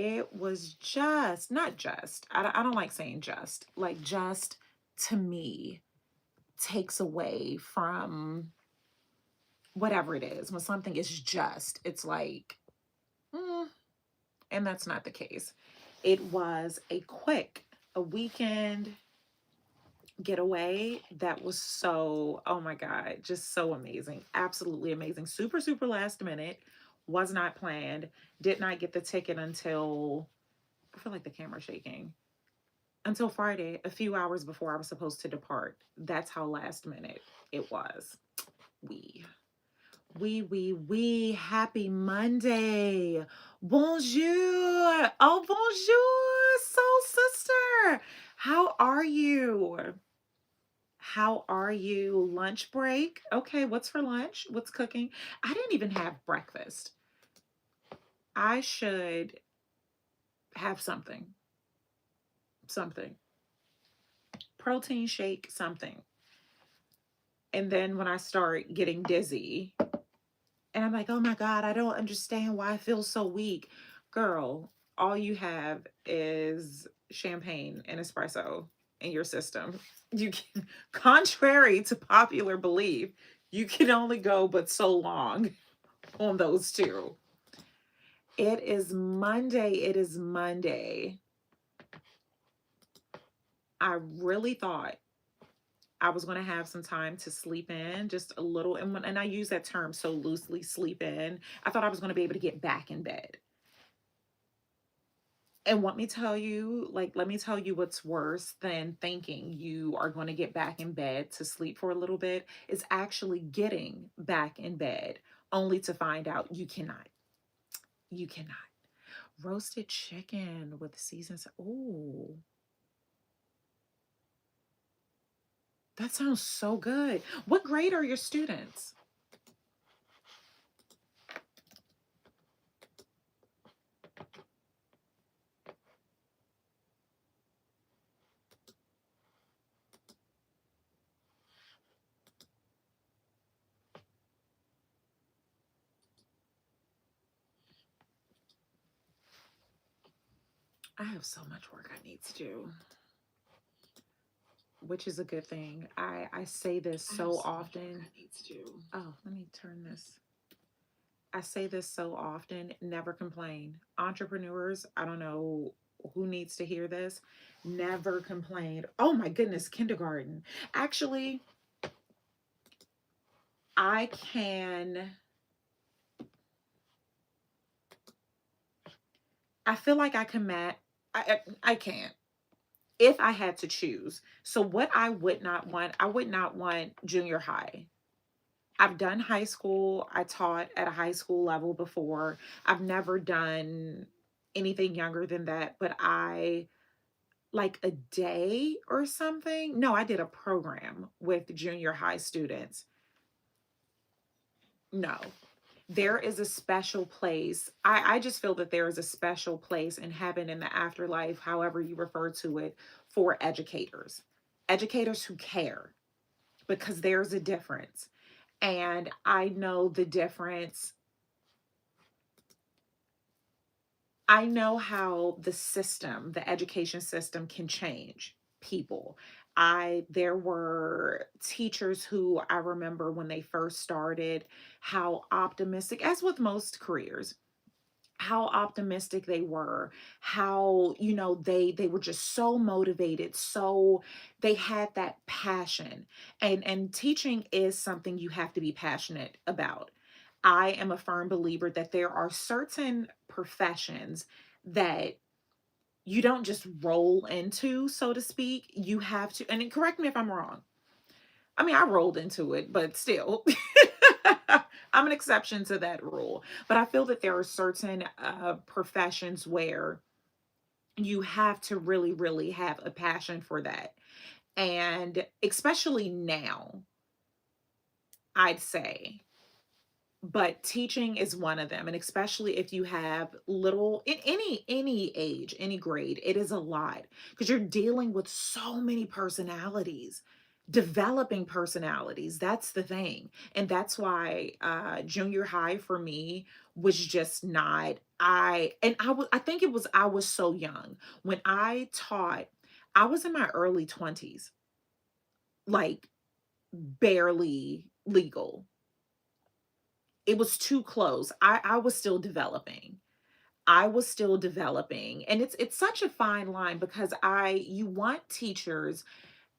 it was just, not just, I don't like saying just, like just to me takes away from whatever it is. When something is just, it's like, mm, and that's not the case. It was a weekend getaway that was so, oh my God, just so amazing. Absolutely amazing. Super, super last minute. Was not planned. Did not get the ticket until, I feel like the camera's shaking. Until Friday, a few hours before I was supposed to depart. That's how last minute it was. We. Happy Monday. Bonjour. Oh, bonjour, soul sister. How are you? How are you? Lunch break? Okay, what's for lunch? What's cooking? I didn't even have breakfast. I should have something. Something. Protein shake, something. And then when I start getting dizzy, and I'm like, oh my God, I don't understand why I feel so weak. Girl, all you have is champagne and espresso in your system. You can, contrary to popular belief, you can only go but so long on those two. It is Monday. It is Monday. I really thought I was going to have some time to sleep in just a little. And I use that term so loosely, sleep in. I thought I was going to be able to get back in bed. And let me tell you, let me tell you what's worse than thinking you are going to get back in bed to sleep for a little bit is actually getting back in bed only to find out you cannot. You cannot. Roasted chicken with seasons. Oh, that sounds so good. What grade are your students? I have so much work I need to do, which is a good thing. I say this so often. Oh, let me turn this. I say this so often, never complain. Entrepreneurs, I don't know who needs to hear this. Never complain. Oh my goodness, kindergarten. Actually, I can, I feel like I can I can't if I had to choose. So what I would not want, I would not want junior high. I've done high school. I taught at a high school level before. I've never done anything younger than that, but I like a day or something. No, I did a program with junior high students. No, there is a special place. I just feel that there is a special place in heaven, in the afterlife, however you refer to it, for educators, educators who care, because there's a difference. And I know the difference. I know how the system, the education system can change people. There were teachers who I remember when they first started, how optimistic, as with most careers, how optimistic they were, how, they were just so motivated, so they had that passion. And teaching is something you have to be passionate about. I am a firm believer that there are certain professions that you don't just roll into, so to speak. You have to, and correct me if I'm wrong. I mean, I rolled into it, but still, I'm an exception to that rule. But I feel that there are certain professions where you have to really, really have a passion for that. And especially now, I'd say. But teaching is one of them, and especially if you have little, in any age, any grade, it is a lot because you're dealing with so many personalities, developing personalities. That's the thing. And that's why junior high for me was just not, I think it was, I was so young when I taught. I was in my early 20s, like barely legal. It was too close. I was still developing. I was still developing. And it's such a fine line because you want teachers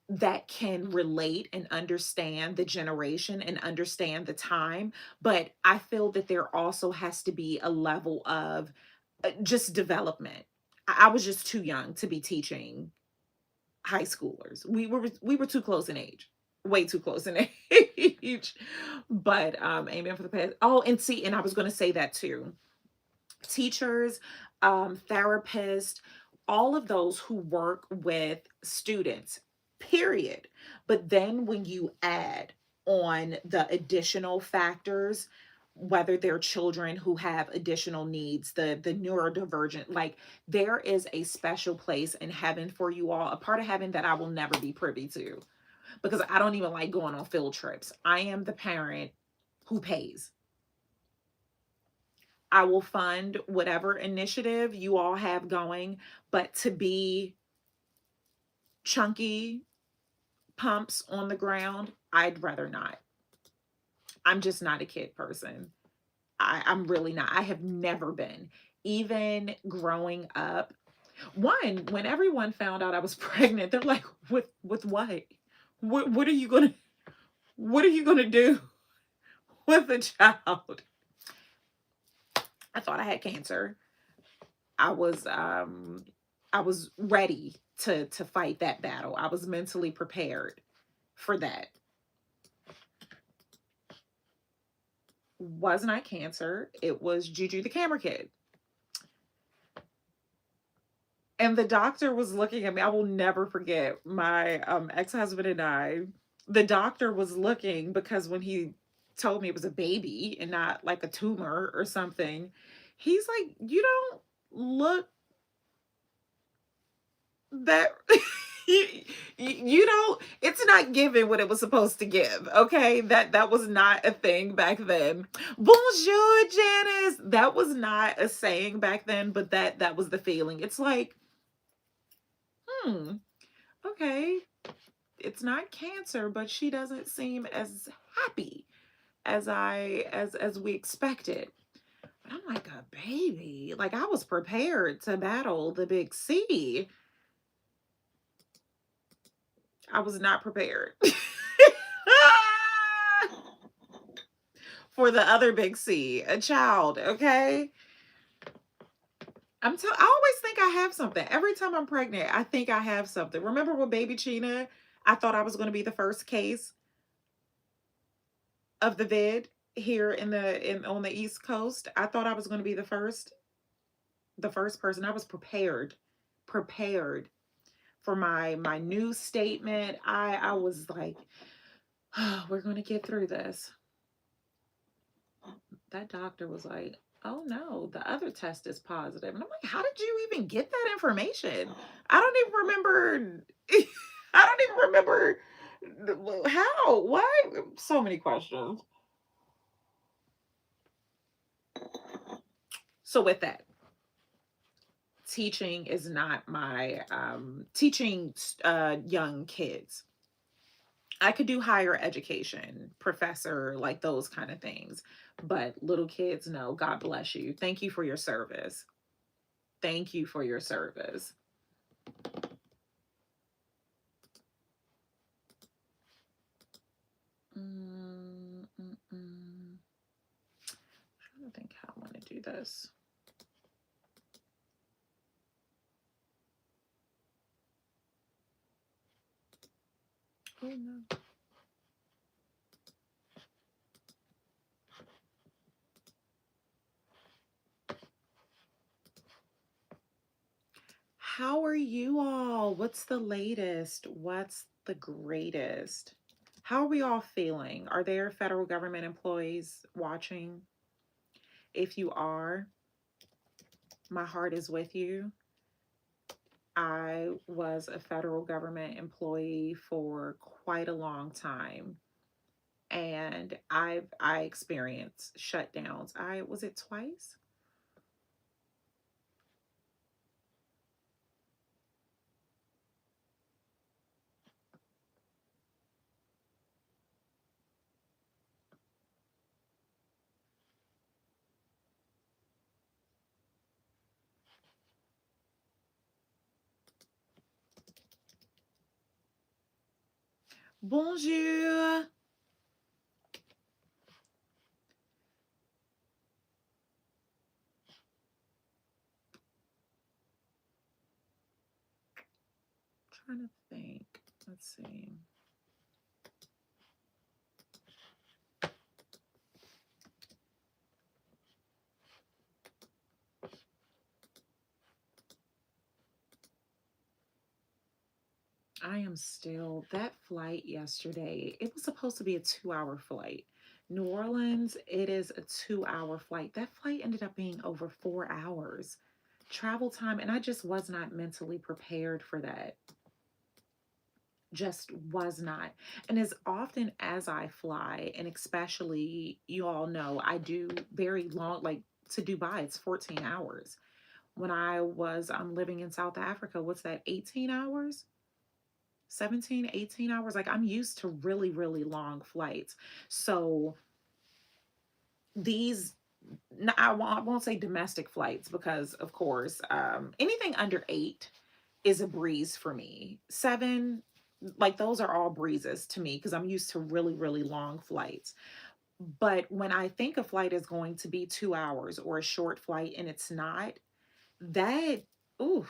that can relate and understand the generation and understand the time, but I feel that there also has to be a level of just development. I was just too young to be teaching high schoolers. We were too close in age. Way too close in age. But amen for the past. Oh, and see, and I was going to say that too. Teachers, therapists, all of those who work with students, period. But then when you add on the additional factors, whether they're children who have additional needs, the neurodivergent, like there is a special place in heaven for you all, a part of heaven that I will never be privy to because I don't even like going on field trips. I am the parent who pays. I will fund whatever initiative you all have going, but to be chunky pumps on the ground, I'd rather not. I'm just not a kid person. I'm really not. I have never been. Even growing up, when everyone found out I was pregnant, they're like, with what? What are you gonna do with a child? I thought I had cancer. I was I was ready to fight that battle. I was mentally prepared for that. Was not cancer. It was Juju the camera kid. And the doctor was looking at me. I will never forget my ex-husband and I. The doctor was looking because when he told me it was a baby and not like a tumor or something, he's like, "You don't look that you, you don't, it's not giving what it was supposed to give." Okay, that was not a thing back then. Bonjour, Janice. That was not a saying back then, but that was the feeling. It's like, hmm, okay, it's not cancer, but she doesn't seem as happy as we expected. But I'm like, a baby, like I was prepared to battle the big C. I was not prepared for the other big C, a child, okay? I always think I have something. Every time I'm pregnant, I think I have something. Remember with baby Chena, I thought I was going to be the first case of the vid here in on the East Coast. I thought I was going to be the first person. I was prepared for my new statement. I was like, oh, we're going to get through this. That doctor was like, "Oh no, the other test is positive." And I'm like, "How did you even get that information?" I don't even remember. I don't even remember how. Why? So many questions. So with that, teaching is not my teaching young kids. I could do higher education, professor, like those kind of things. But little kids, no, God bless you. Thank you for your service. Thank you for your service. Trying to think how I want to do this. Oh no. How are you all? What's the latest? What's the greatest? How are we all feeling? Are there federal government employees watching? If you are, my heart is with you. I was a federal government employee for quite a long time, and I experienced shutdowns. I was it twice? Bonjour. Trying to think. Let's see. I am still, that flight yesterday, it was supposed to be a 2 hour flight. New Orleans, it is a 2 hour flight. That flight ended up being over 4 hours travel time, and I just was not mentally prepared for that. Just was not. And as often as I fly, and especially you all know, I do very long, like to Dubai, it's 14 hours. When I was living in South Africa, what's that, 18 hours? 17, 18 hours. Like I'm used to really, really long flights. So these, I won't say domestic flights because, of course, anything under 8 is a breeze for me. 7, like those are all breezes to me because I'm used to really, really long flights. But when I think a flight is going to be 2 hours or a short flight and it's not, that, ooh,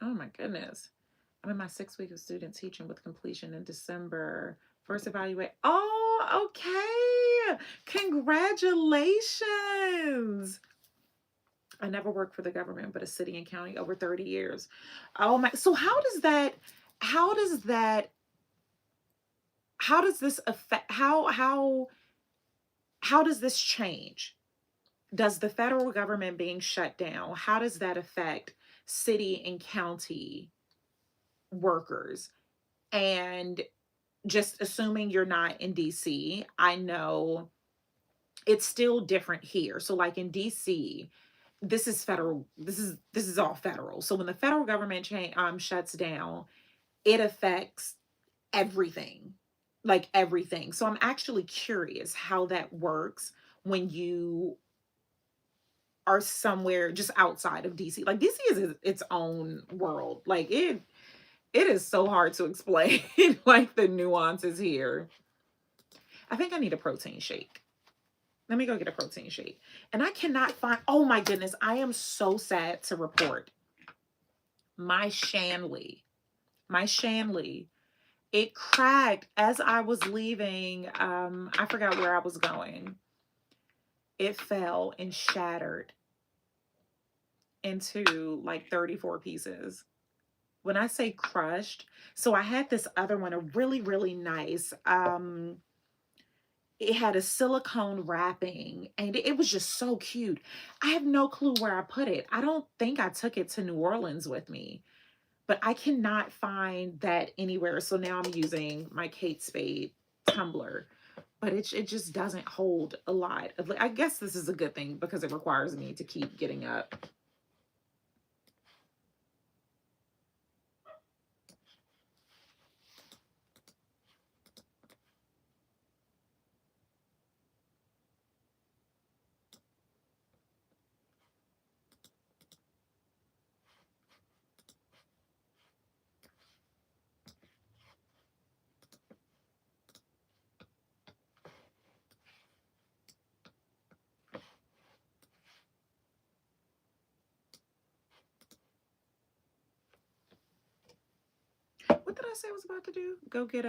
oh my goodness. I'm in my 6th week of student teaching with completion in December. First evaluate. Oh, okay. Congratulations. I never worked for the government, but a city and county over 30 years. Oh my. So how does that, how does this affect, how does this change? Does the federal government being shut down, how does that affect city and county workers? And just assuming you're not in DC, I know it's still different here. So like in DC, this is federal, this is all federal. So when the federal government shuts down, it affects everything. Like everything. So I'm actually curious how that works when you are somewhere just outside of DC. Like DC is its own world. Like it is so hard to explain like the nuances here. I think I need a protein shake. Let me go get a protein shake. And I cannot find, oh my goodness, I am so sad to report. My Shanley, my Shanley, it cracked as I was leaving. I forgot where I was going. It fell and shattered into like 34 pieces. When I say crushed, so I had this other one, a really, really nice, it had a silicone wrapping and it was just so cute. I have no clue where I put it. I don't think I took it to New Orleans with me, but I cannot find that anywhere. So now I'm using my Kate Spade tumbler, but it just doesn't hold a lot of, I guess this is a good thing because it requires me to keep getting up. What did I say I was about to do? Go get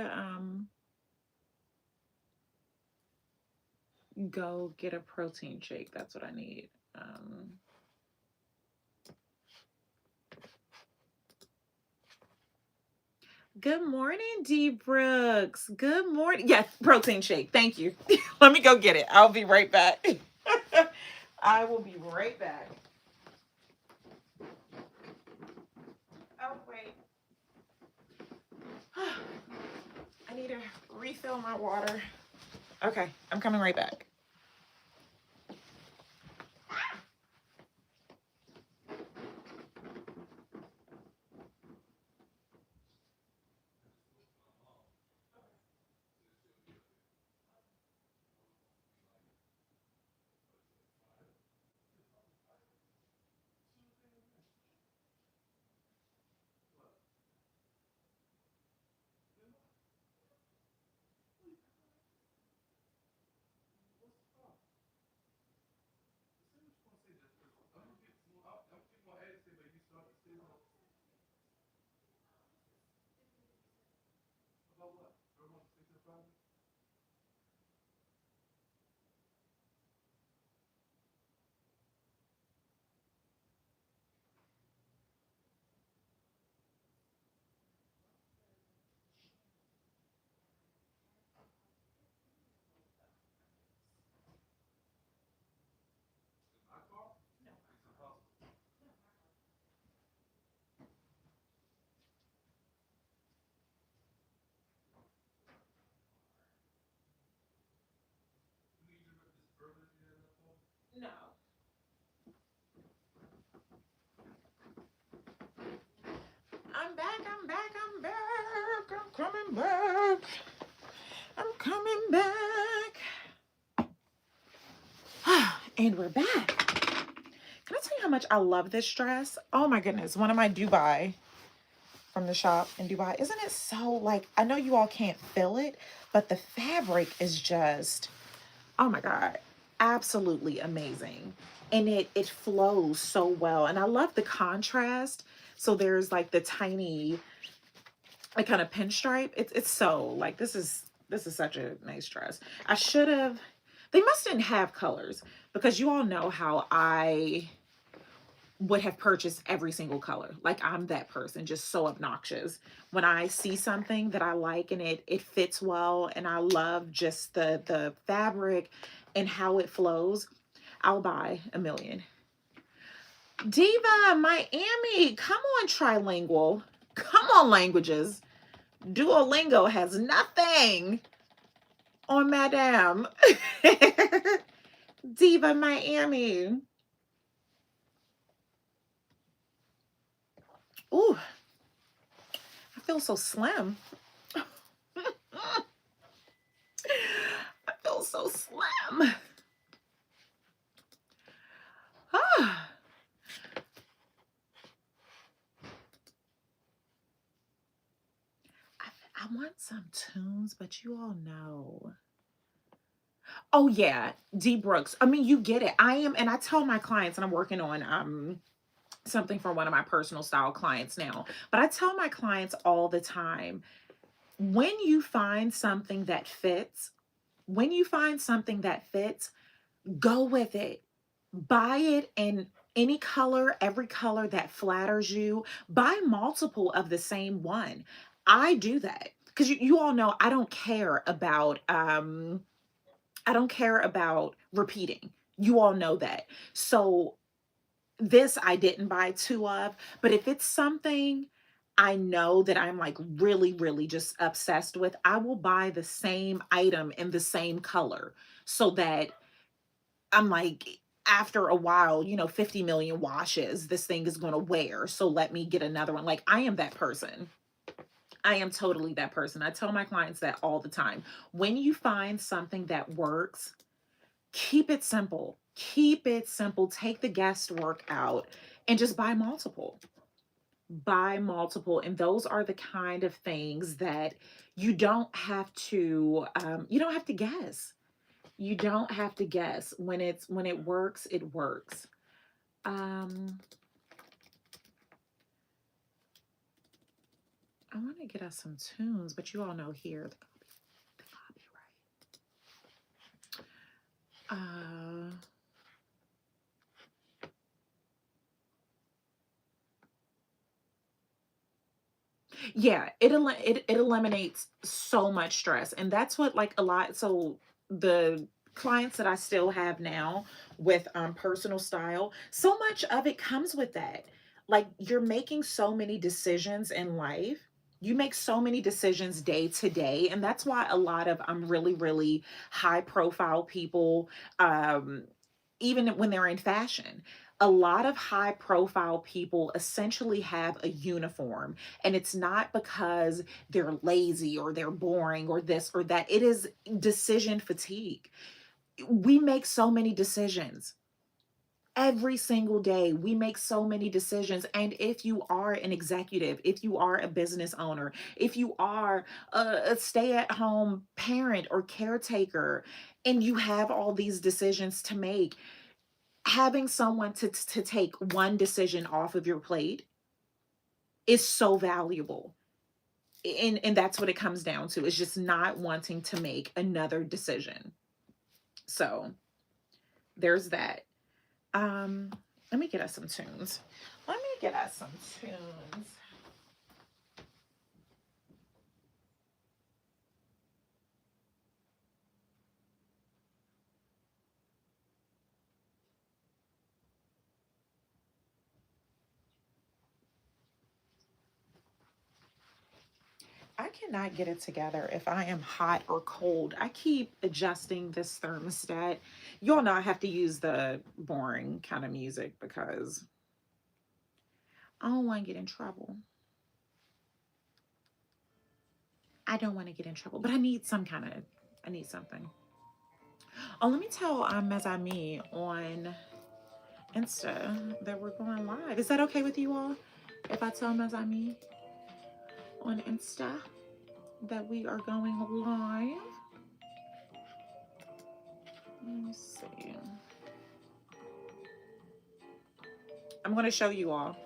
a protein shake. That's what I need. Good morning, D Brooks. Good morning. Yes, protein shake. Thank you. Let me go get it. I'll be right back. I will be right back. need to refill my water. Okay, I'm coming right back. No. I'm back, I'm back, I'm back. I'm coming back. I'm coming back. And we're back. Can I tell you how much I love this dress? Oh my goodness. One of my Dubai from the shop in Dubai. Isn't it so, like, I know you all can't feel it, but the fabric is just, oh my God, absolutely amazing. And it flows so well. And I love the contrast. So there's like the tiny, like kind of pinstripe. It's so like, this is such a nice dress. I should have, they must didn't have colors, because you all know how I would have purchased every single color. Like, I'm that person, just so obnoxious. When I see something that I like and it fits well, and I love just the fabric and how it flows, I'll buy a million. Diva, Miami, come on, trilingual. Come on, languages. Duolingo has nothing on Madame. Diva, Miami. Ooh, I feel so slim. I feel so slim. Ah. I want some tunes, but you all know. Oh yeah, D Brooks. I mean, you get it. I am, and I tell my clients, and I'm working on something for one of my personal style clients now. But I tell my clients all the time, when you find something that fits, when you find something that fits, go with it. Buy it in any color, every color that flatters you. Buy multiple of the same one. I do that because you all know I don't care about repeating. You all know that. So this I didn't buy two of, but if it's something I know that I'm like really, really just obsessed with, I will buy the same item in the same color, so that I'm like, after a while, 50 million washes, this thing is going to wear. So let me get another one. Like, I am that person. I am totally that person. I tell my clients that all the time. When you find something that works, keep it simple. Keep it simple. Take the guesswork out and just buy multiple. Buy multiple. And those are the kind of things that you don't have to guess. You don't have to guess. When it works, it works. Um, I want to get us some tunes, but you all know here the copyright. Yeah, it eliminates so much stress, and that's what, like, a lot. So the clients that I still have now with personal style, so much of it comes with that. Like, you're making so many decisions in life, You make so many decisions day to day. And that's why a lot of really, really high profile people, um, even when they're in fashion, a lot of high profile people essentially have a uniform. And it's not because they're lazy or they're boring or this or that. It is decision fatigue. We make so many decisions every single day. We make so many decisions. And if you are an executive, if you are a business owner, if you are a stay-at-home parent or caretaker, and you have all these decisions to make, having someone to take one decision off of your plate is so valuable. And that's what it comes down to, is just not wanting to make another decision. So there's that. Um, Let me get us some tunes. Let me get us some tunes. I cannot get it together if I am hot or cold. I keep adjusting this thermostat. You'll know I have to use the boring kind of music because I don't want to get in trouble. I don't want to get in trouble, but I need I need something. Oh, let me tell Mazami on Insta that we're going live. Is that okay with you all? If I tell Mazami on Insta that we are going live? Let me see. I'm going to show you all.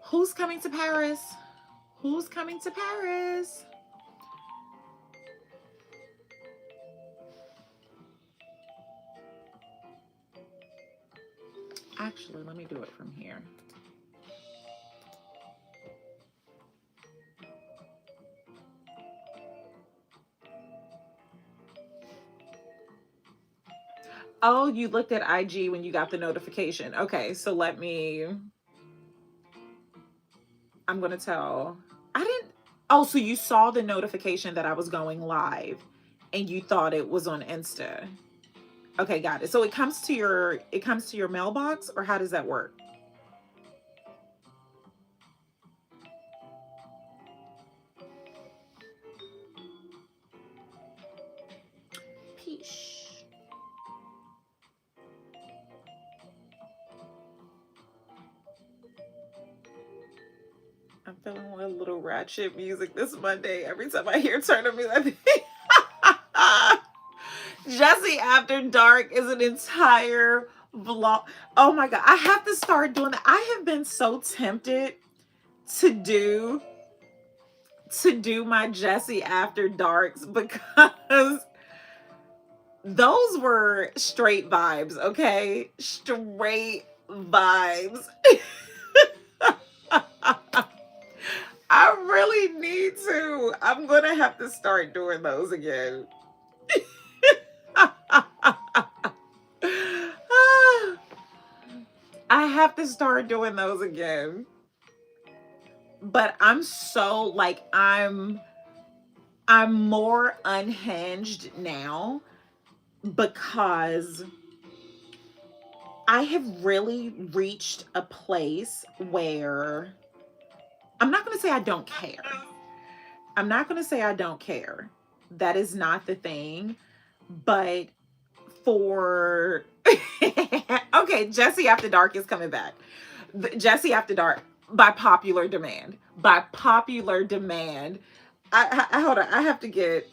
Who's coming to Paris? Who's coming to Paris? Actually, let me do it from here. Oh, you looked at IG when you got the notification. Okay, so I'm going to tell. I didn't. Oh, so you saw the notification that I was going live and you thought it was on Insta. Okay, got it. So it comes to your mailbox, or how does that work? Peace. I'm feeling a little ratchet music this Monday. Every time I hear turn of music, I think Jesse After Dark is an entire vlog. Oh my God. I have to start doing that. I have been so tempted to do my Jesse After Darks because those were straight vibes, okay? Straight vibes. I really need to. I'm going to have to start doing those again. I have to start doing those again. But I'm so like I'm more unhinged now because I have really reached a place where I'm not going to say I don't care. I'm not going to say I don't care. That is not the thing. But for okay, Jesse After Dark is coming back. Jesse After Dark, by popular demand. By popular demand. I hold on. I have to get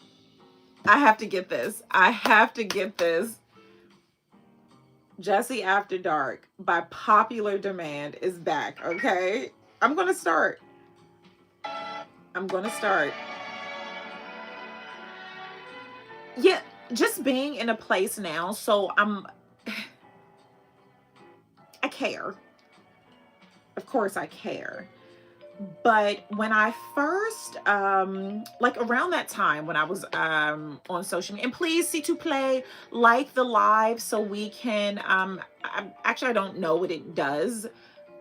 this. I have to get this. Jesse After Dark, by popular demand, is back. Okay, I'm gonna start. I'm gonna start. Yeah, just being in a place now. So I care. Of course, I care. But when I first, like around that time when I was on social media, and please see to play, like the live so we can, actually I don't know what it does.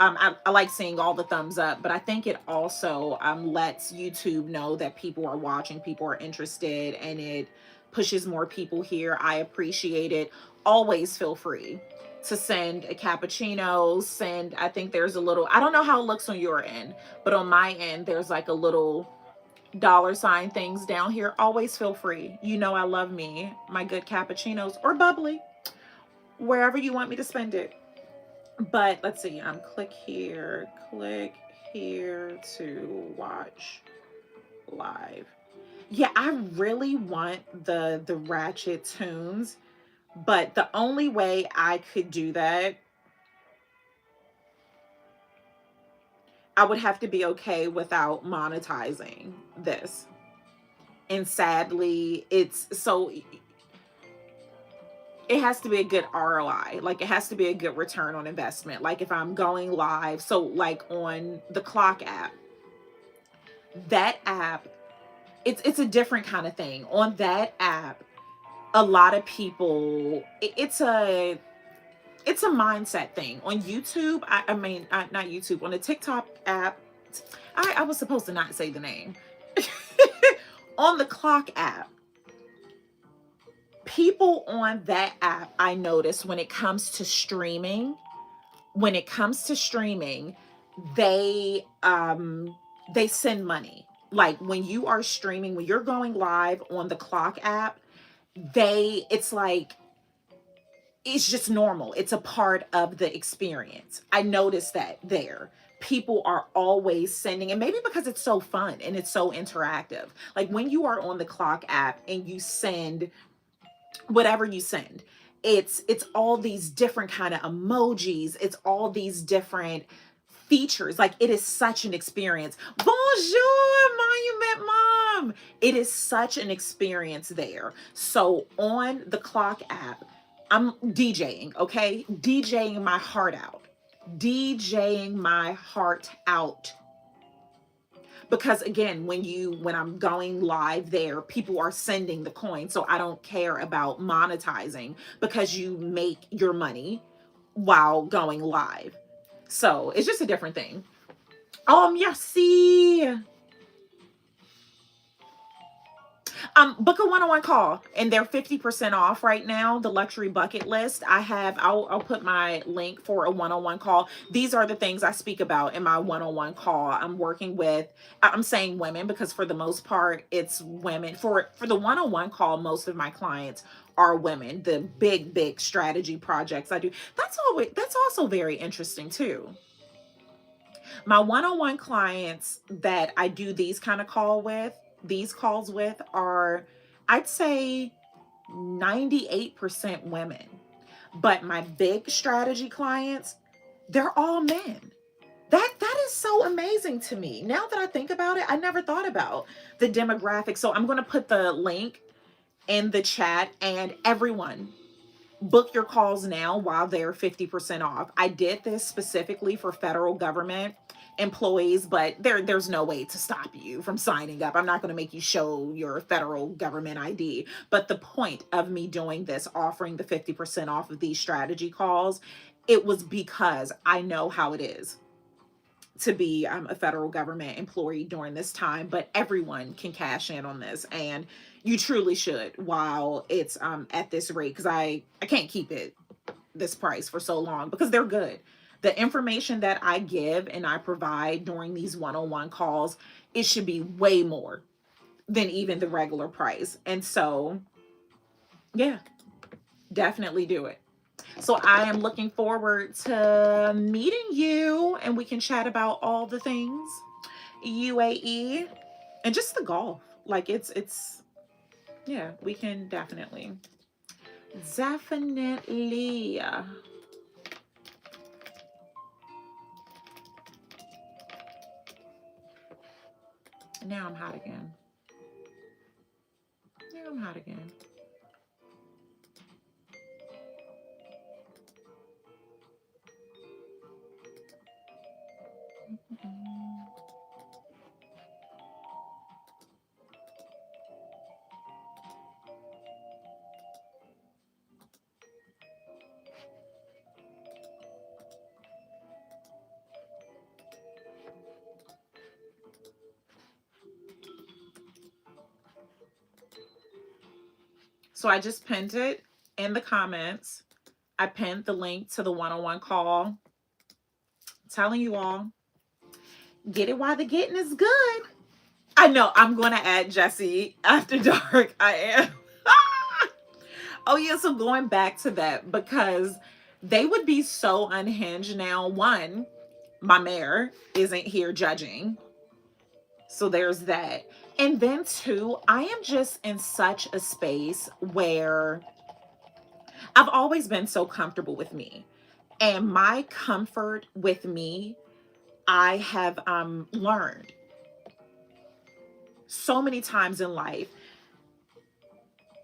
I like seeing all the thumbs up, but I think it also lets YouTube know that people are watching, people are interested, and it pushes more people here. I appreciate it. Always feel free to send a cappuccino. Send, I think there's a little, I don't know how it looks on your end, but on my end, there's like a little $ things down here. Always feel free. You know I love me, my good cappuccinos or bubbly, wherever you want me to spend it. But let's see, click here to watch live. Yeah, I really want the ratchet tunes, but the only way I could do that, I would have to be okay without monetizing this. And sadly, it's so, it has to be a good ROI. Like, it has to be a good return on investment. Like, if I'm going live, so like on the Clock app, that app, it's a different kind of thing. On that app, a lot of people, it's a mindset thing. On YouTube, I mean, not YouTube, on the TikTok app, I was supposed to not say the name. On the Clock app, people on that app, I notice when it comes to streaming, they send money. Like when you are streaming, when you're going live on the Clock app, it's like, it's just normal. It's a part of the experience. I noticed that there. People are always sending, and maybe because it's so fun and it's so interactive. Like when you are on the Clock app and you send whatever you send, it's all these different kind of emojis, it's all these different features. Like, it is such an experience. Bonjour, Monument Mom. It is such an experience there. So on the Clock app, I'm DJing, okay? DJing my heart out. DJing my heart out. Because again, when I'm going live there, people are sending the coin. So I don't care about monetizing because you make your money while going live. So it's just a different thing. Merci. Book a one-on-one call, and they're 50% off right now. The luxury bucket list. I'll put my link for a one-on-one call. These are the things I speak about in my one-on-one call. I'm saying women because for the most part it's women. For the one-on-one call, most of my clients are women. The big strategy projects I do. That's also very interesting too. My one-on-one clients that I do these calls with are, I'd say, 98% women. But my big strategy clients, they're all men. That is so amazing to me. Now that I think about it, I never thought about the demographic. So I'm going to put the link in the chat, and everyone, book your calls now while they're 50% off. I did this specifically for federal government employees, but there's no way to stop you from signing up. I'm not going to make you show your federal government ID. But the point of me doing this, offering the 50% off of these strategy calls, it was because I know how it is to be a federal government employee during this time, but everyone can cash in on this, and you truly should while it's at this rate, because I can't keep it this price for so long because they're good. The information that I give and I provide during these one-on-one calls, it should be way more than even the regular price. And so, yeah, definitely do it. So I am looking forward to meeting you, and we can chat about all the things UAE and just the golf. Like it's yeah, we can definitely. Now I'm hot again. Now I'm hot again. So I just pinned it in the comments. I pinned the link to the one-on-one call. I'm telling you all, get it while the getting is good. I know I'm going to add Jesse after dark. I am. Oh yeah, so going back to that, because they would be so unhinged now. One, my mayor isn't here judging. So there's that. And then two, I am just in such a space where I've always been so comfortable with me. And my comfort with me, I have learned so many times in life,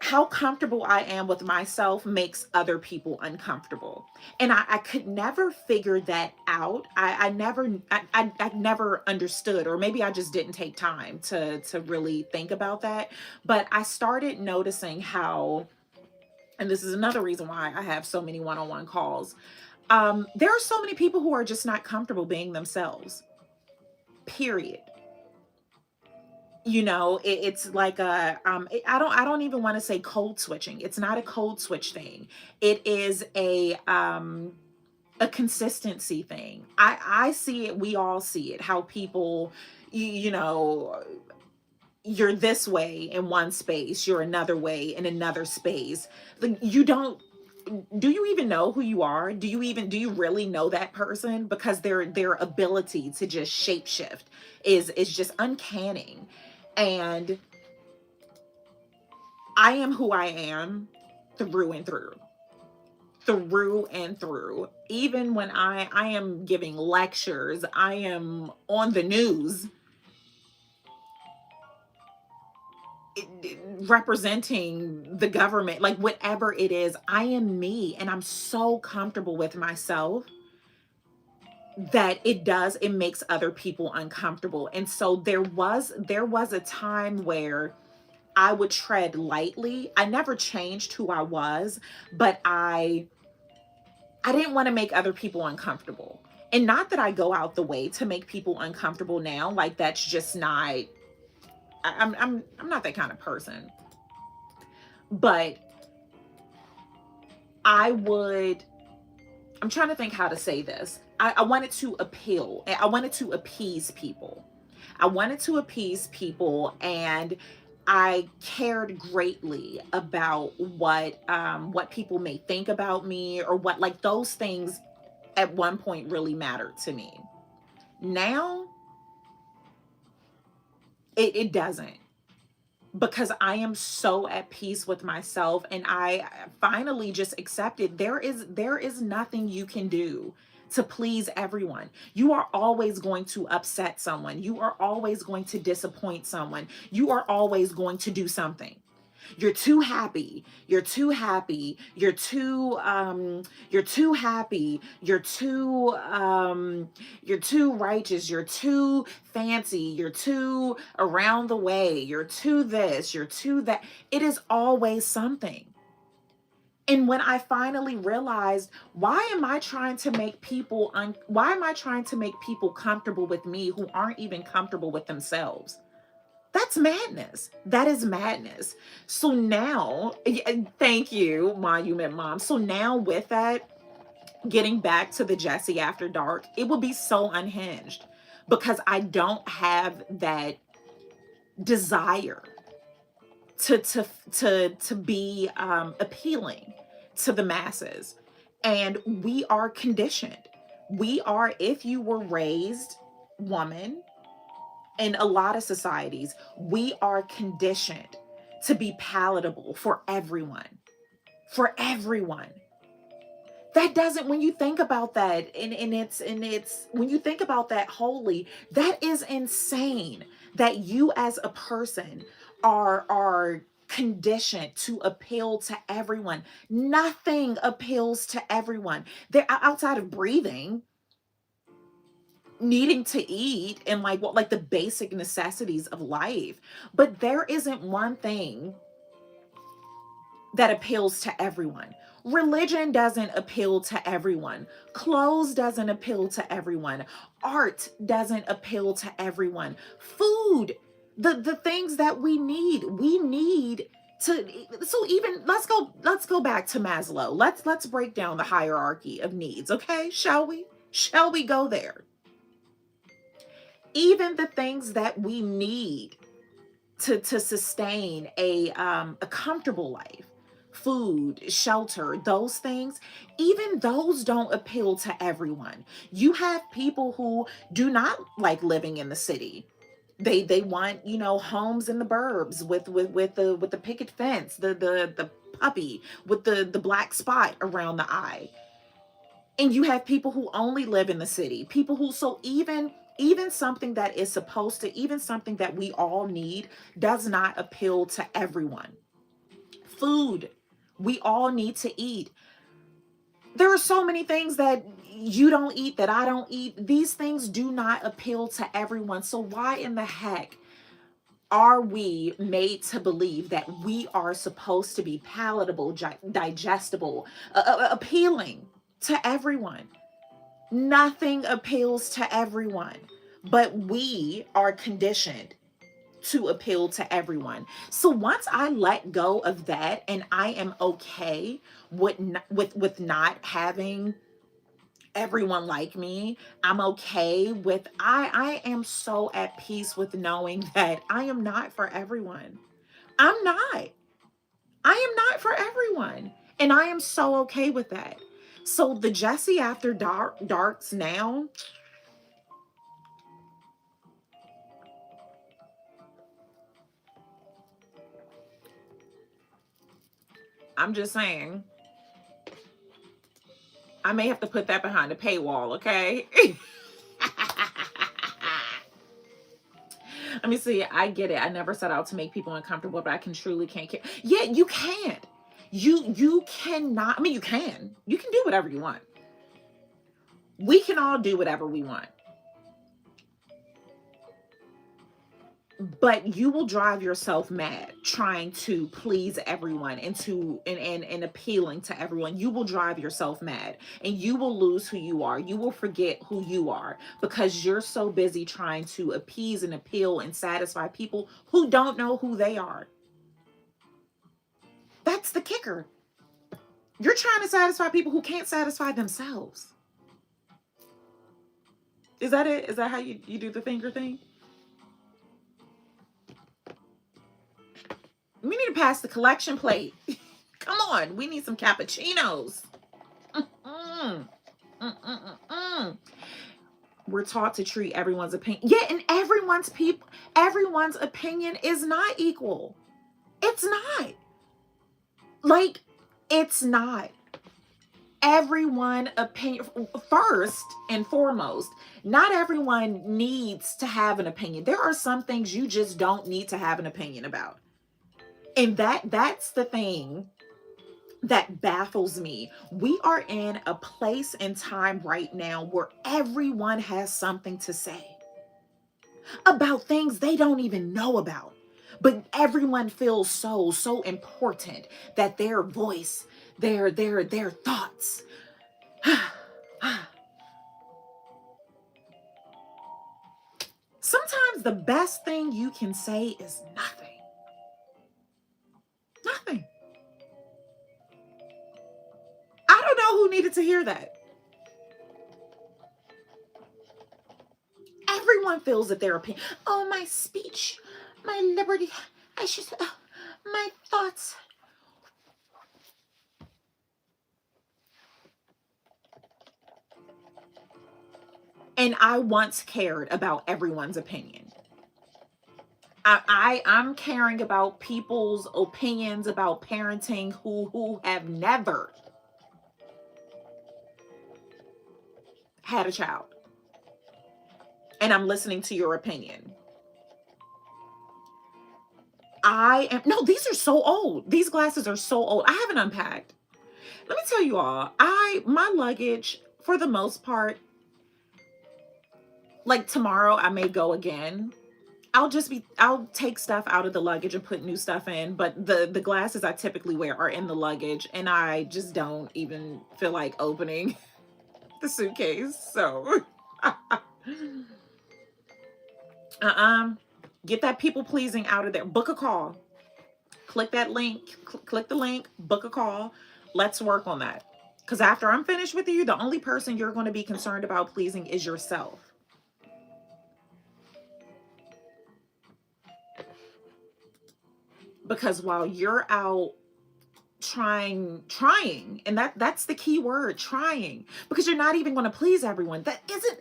how comfortable I am with myself makes other people uncomfortable. And I could never figure that out. I never understood, or maybe I just didn't take time to really think about that. But I started noticing how, and this is another reason why I have so many one-on-one calls. There are so many people who are just not comfortable being themselves. Period. You know, it's like I don't even want to say code switching. It's not a code switch thing. It is a consistency thing. I see it, we all see it, how people, you know, you're this way in one space, you're another way in another space. You don't, do you even know who you are? Do you really know that person? Because their ability to just shapeshift is just uncanny. And I am who I am through and through. Through and through. Even when I am giving lectures, I am on the news representing the government, like whatever it is, I am me, and I'm so comfortable with myself that it makes other people uncomfortable. And so there was a time where I would tread lightly. I never changed who I was, but I didn't want to make other people uncomfortable. And not that I go out the way to make people uncomfortable now. Like that's just not, I'm not that kind of person. But I would, I'm trying to think how to say this. I wanted to appeal. I wanted to appease people. I wanted to appease people, and I cared greatly about what people may think about me, or what, like, those things at one point really mattered to me. Now it doesn't, because I am so at peace with myself, and I finally just accepted there is nothing you can do to please everyone. You are always going to upset someone. You are always going to disappoint someone. You are always going to do something. You're too happy. You're too happy. You're too happy. You're too righteous. You're too fancy. You're too around the way. You're too this. You're too that. It is always something. And when I finally realized, why am I trying to make people comfortable with me who aren't even comfortable with themselves? That's madness. That is madness. So now, thank you, Monument Mom. So now with that, getting back to the Jesse After Dark, it would be so unhinged, because I don't have that desire to be appealing to the masses. And we are conditioned. We are, if you were raised woman, in a lot of societies, we are conditioned to be palatable for everyone. For everyone. That doesn't, when you think about that, and it's when you think about that wholly, that is insane that you as a person are conditioned to appeal to everyone. Nothing appeals to everyone. They're outside of breathing, needing to eat, and like the basic necessities of life. But there isn't one thing that appeals to everyone. Religion doesn't appeal to everyone. Clothes doesn't appeal to everyone. Art doesn't appeal to everyone. Food, the things that we need So even let's go back to Maslow. Let's break down the hierarchy of needs, okay? Shall we go there? Even the things that we need to sustain a comfortable life, food, shelter, those things, even those don't appeal to everyone. You have people who do not like living in the city. They want, homes in the burbs with the picket fence, the puppy with the black spot around the eye. And you have people who only live in the city, people who, so even something that is supposed to, even something that we all need, does not appeal to everyone. Food, we all need to eat. There are so many things that you don't eat, that I don't eat. These things do not appeal to everyone. So why in the heck are we made to believe that we are supposed to be palatable, digestible, appealing to everyone? Nothing appeals to everyone, but we are conditioned to appeal to everyone. So once I let go of that, and I am okay with not having everyone like me, I'm okay with, I am so at peace with knowing that I am not for everyone. I'm not. I am not for everyone. And I am so okay with that. So the Jesse After Darks now, I'm just saying, I may have to put that behind a paywall, okay? Let me see. I get it. I never set out to make people uncomfortable, but I can't care. Yeah, you can't. You cannot. I mean, you can. You can do whatever you want. We can all do whatever we want. But you will drive yourself mad trying to please everyone and appealing to everyone. You will drive yourself mad, and you will lose who you are. You will forget who you are because you're so busy trying to appease and appeal and satisfy people who don't know who they are. That's the kicker. You're trying to satisfy people who can't satisfy themselves. Is that it? Is that how you do the finger thing? We need to pass the collection plate. Come on, we need some cappuccinos. Mm, mm, mm, mm. We're taught to treat everyone's opinion. Yeah, and everyone's opinion is not equal. It's not. Like, it's not. Everyone opinion, first and foremost, not everyone needs to have an opinion. There are some things you just don't need to have an opinion about. And that's the thing that baffles me. We are in a place and time right now where everyone has something to say about things they don't even know about. But everyone feels so important that their voice, their thoughts. Sometimes the best thing you can say is nothing. Nothing. I don't know who needed to hear that. Everyone feels that their opinion. Oh, my speech, my liberty. I should. My thoughts. And I once cared about everyone's opinion. I'm caring about people's opinions about parenting who have never had a child. And I'm listening to your opinion. No, these are so old. These glasses are so old. I haven't unpacked. Let me tell you all, my luggage, for the most part, like tomorrow I may go again. I'll take stuff out of the luggage and put new stuff in, but the glasses I typically wear are in the luggage, and I just don't even feel like opening the suitcase. So get that people pleasing out of there. Book a call. Click that link, click the link, book a call. Let's work on that. Because after I'm finished with you, the only person you're going to be concerned about pleasing is yourself. Because while you're out trying, and that's the key word, trying, because you're not even going to please everyone. That isn't,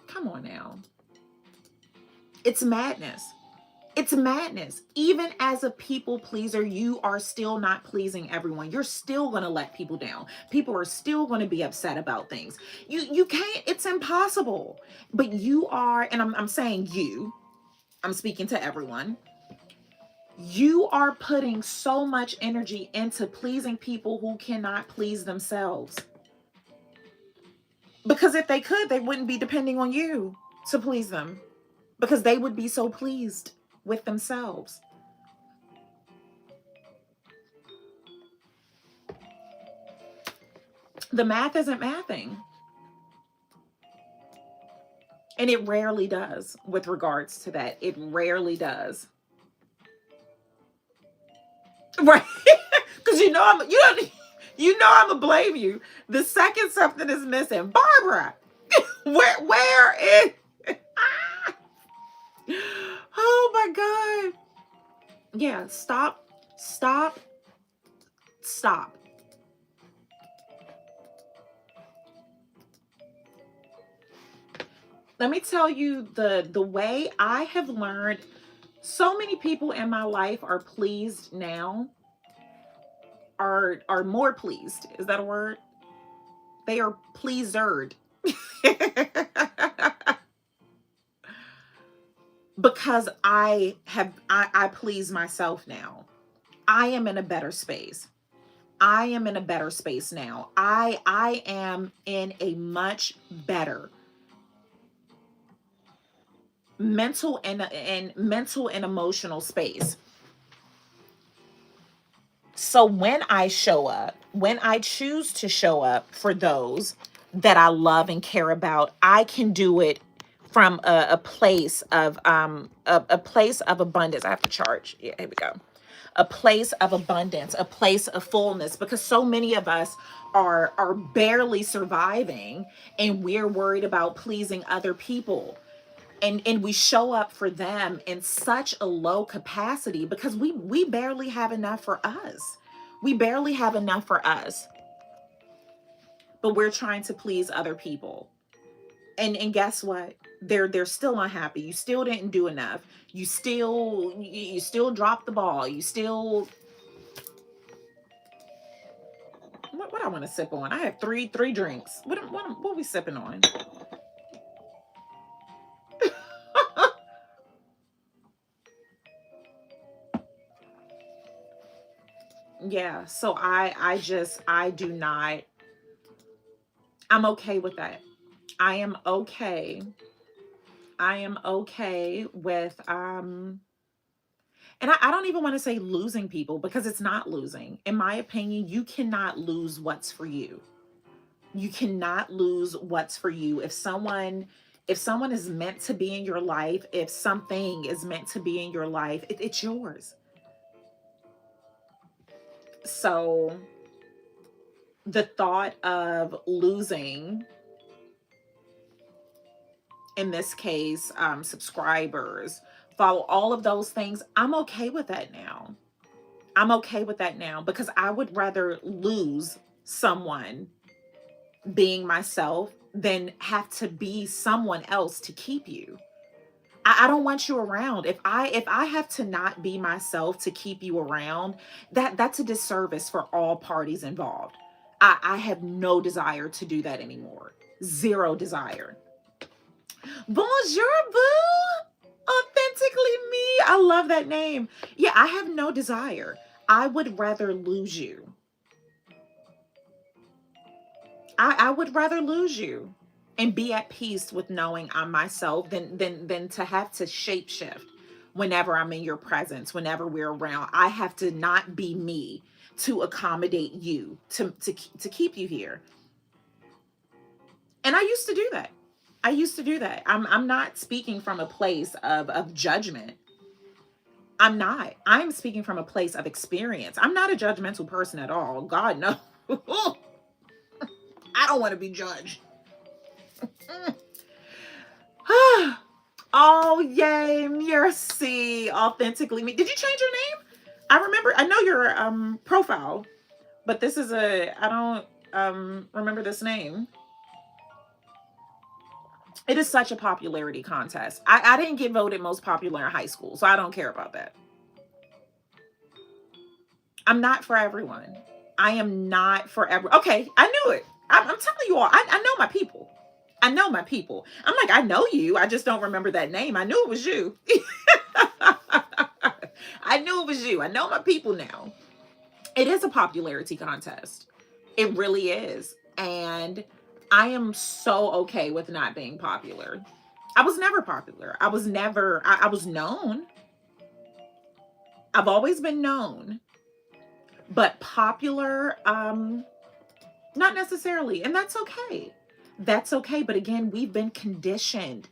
come on now. It's madness. It's madness. Even as a people pleaser, you are still not pleasing everyone. You're still going to let people down. People are still going to be upset about things. You can't, it's impossible. But you are, and I'm saying you, I'm speaking to everyone. You are putting so much energy into pleasing people who cannot please themselves. Because if they could, they wouldn't be depending on you to please them. Because they would be so pleased with themselves. The math isn't mathing. And it rarely does with regards to that. It rarely does. Right. Because you know I'm gonna blame you the second something is missing. Barbara, where is oh my God. Yeah, stop. Let me tell you the way I have learned. So many people in my life are pleased now, are more pleased. Is that a word? They are pleasered. Because I please myself now. I am in a better space. I am in a better space now. I am in a much better mental and emotional space. So when I show up, when I choose to show up for those that I love and care about, I can do it from a place of a place of abundance. I have to charge. Yeah, here we go. A place of abundance, a place of fullness, because so many of us are barely surviving, and we're worried about pleasing other people. And we show up for them in such a low capacity because we barely have enough for us. We barely have enough for us. But we're trying to please other people. And guess what? They're still unhappy. You still didn't do enough. You still dropped the ball. You still, what I want to sip on. I have three drinks. What are we sipping on? Yeah, so I do not, I'm okay with that. I am okay. I am okay with and I don't even want to say losing people, because it's not losing. In my opinion, you cannot lose what's for you. You cannot lose what's for you. If someone is meant to be in your life, if something is meant to be in your life, it's yours. So the thought of losing, in this case, subscribers, follow, all of those things, I'm okay with that now. I'm okay with that now, because I would rather lose someone being myself than have to be someone else to keep you. I don't want you around. If I have to not be myself to keep you around, that's a disservice for all parties involved. I have no desire to do that anymore. Zero desire. Bonjour, boo. Authentically me. I love that name. Yeah, I have no desire. I would rather lose you. I would rather lose you and be at peace with knowing I'm myself than to have to shapeshift whenever I'm in your presence, whenever we're around. I have to not be me to accommodate you, to keep you here. And I used to do that. I used to do that. I'm not speaking from a place of judgment. I'm not. I'm speaking from a place of experience. I'm not a judgmental person at all. God, no. I don't want to be judged. Oh, yay. Merci. Authentically me. Did you change your name? I remember, I know your profile, but this is I don't remember this name. It is such a popularity contest. I didn't get voted most popular in high school, so I don't care about that. I'm not for everyone. I am not for everyone. Okay, I knew it. I'm telling you all, I know my people. I know my people. I'm like, I know you. I just don't remember that name. I knew it was you. I knew it was you. I know my people now. It is a popularity contest. It really is. And I am so okay with not being popular. I was never popular. I was never, I was known. I've always been known, but popular, not necessarily. And that's okay. That's okay. But again, we've been conditioned.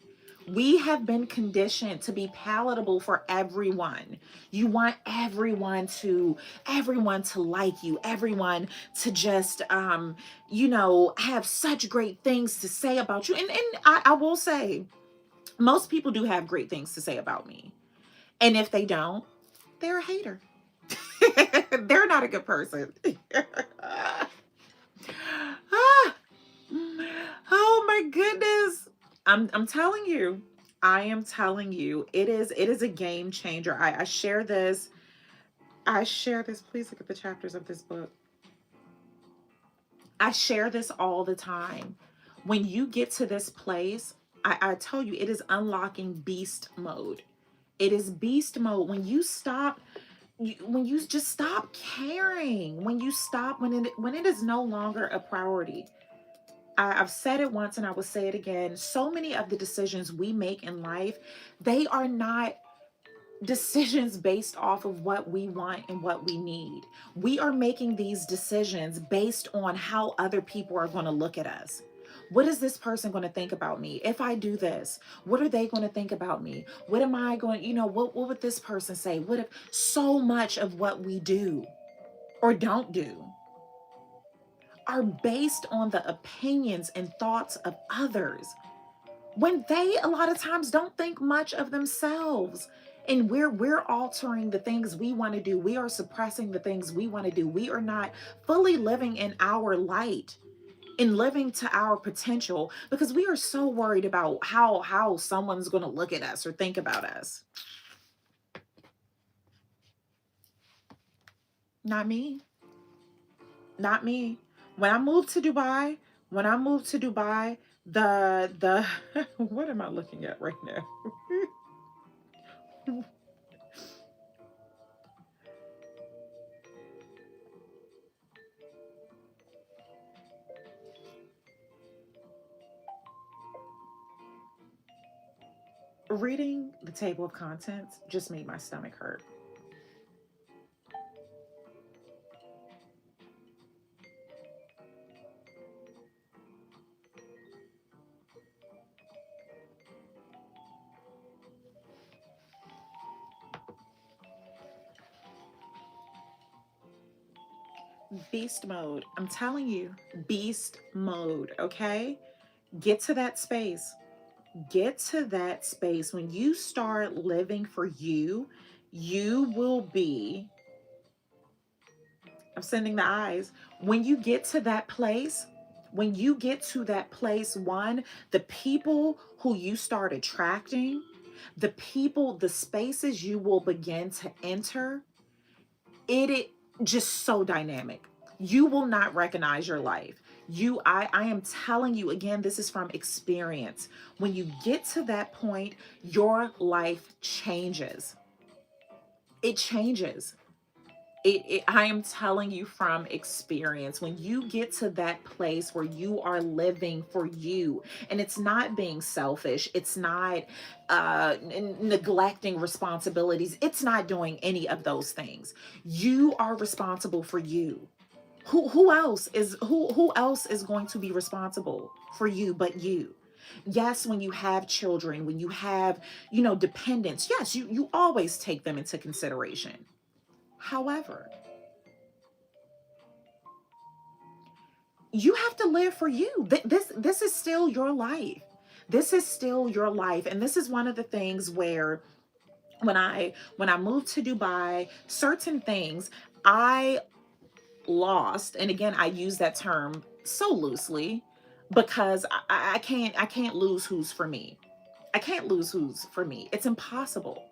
We have been conditioned to be palatable for everyone. You want everyone to like you, everyone to just have such great things to say about you. And I will say, most people do have great things to say about me. And if they don't, they're a hater. They're not a good person. Ah, oh my goodness. I'm telling you. I am telling you, it is a game changer. I share this. I share this. Please look at the chapters of this book. I share this all the time. When you get to this place, I tell you, it is unlocking beast mode. It is beast mode when you stop, when you just stop caring, when you stop, when it is no longer a priority. I've said it once and I will say it again. So many of the decisions we make in life, they are not decisions based off of what we want and what we need. We are making these decisions based on how other people are going to look at us. What is this person going to think about me if I do this? What are they going to think about me? What am I going, what would this person say? What if so much of what we do or don't do are based on the opinions and thoughts of others when they a lot of times don't think much of themselves? And we're altering the things we want to do. We are suppressing the things we want to do. We are not fully living in our light and living to our potential because we are so worried about how someone's going to look at us or think about us. Not me. Not me. When I moved to Dubai, the what am I looking at right now? Reading the table of contents just made my stomach hurt. Beast mode. I'm telling you, beast mode, okay? Get to that space. Get to that space. When you start living for you, you will be, I'm sending the eyes. When you get to that place, when you get to that place, one, the people who you start attracting, the people, the spaces you will begin to enter, it just so dynamic. You will not recognize your life. I am telling you again, this is from experience. When you get to that point, your life changes. It changes. I am telling you from experience. When you get to that place where you are living for you, and it's not being selfish, it's not neglecting responsibilities, it's not doing any of those things. You are responsible for you. Who else is going to be responsible for you but you? Yes, when you have children, when you have, you know, dependents, yes, you always take them into consideration. However, you have to live for you. This is still your life. This is still your life. And this is one of the things where when I moved to Dubai, certain things I lost. And again, I use that term so loosely because I can't lose who's for me. I can't lose who's for me. It's impossible.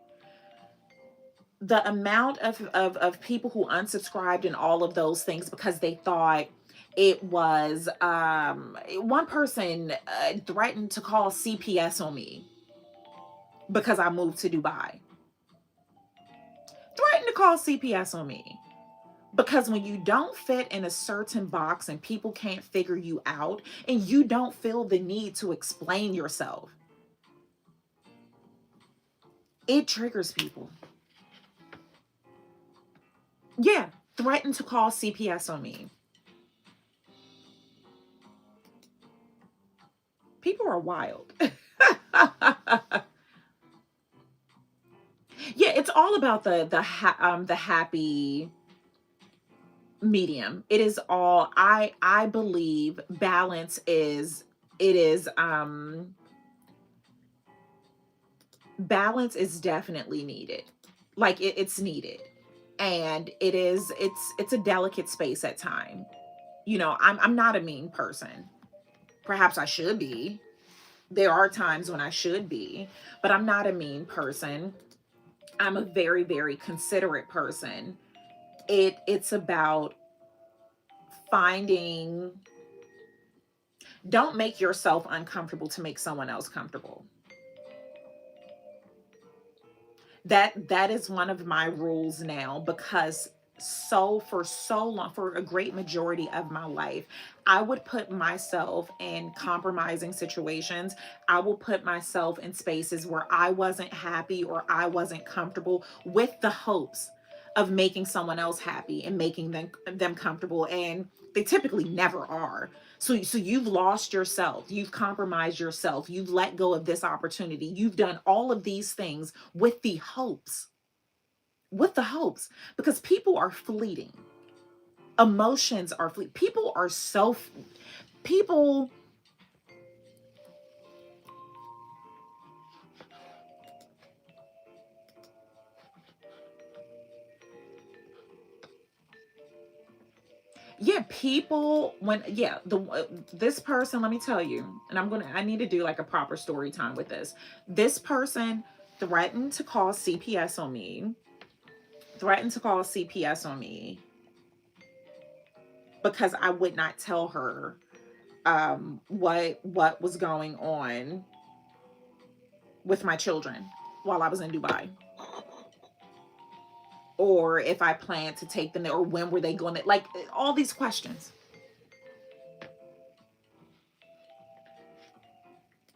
The amount of people who unsubscribed and all of those things because they thought it was one person threatened to call CPS on me because I moved to Dubai. Threatened to call CPS on me. Because when you don't fit in a certain box and people can't figure you out and you don't feel the need to explain yourself, it triggers people. Yeah, threatened to call CPS on me. People are wild. Yeah, it's all about the happy medium. It is all I believe balance is it is balance is definitely needed. Like it's needed. And it's a delicate space at time. You know, I'm not a mean person. Perhaps I should be. There are times when I should be, but I'm not a mean person. I'm a very, very considerate person. It's about finding, don't make yourself uncomfortable to make someone else comfortable. That is one of my rules now, because for so long, for a great majority of my life, I would put myself in compromising situations. I will put myself in spaces where I wasn't happy or I wasn't comfortable, with the hopes of making someone else happy and making them comfortable, and they typically never are. So you've lost yourself, you've compromised yourself, you've let go of this opportunity, you've done all of these things with the hopes, because people are fleeting. Emotions are fleeting. People are so people yeah, people when yeah, this person, let me tell you, and I need to do like a proper story time with this. This person threatened to call CPS on me. Threatened to call CPS on me because I would not tell her what was going on with my children while I was in Dubai, or if I planned to take them there, or when were they going to, like, all these questions.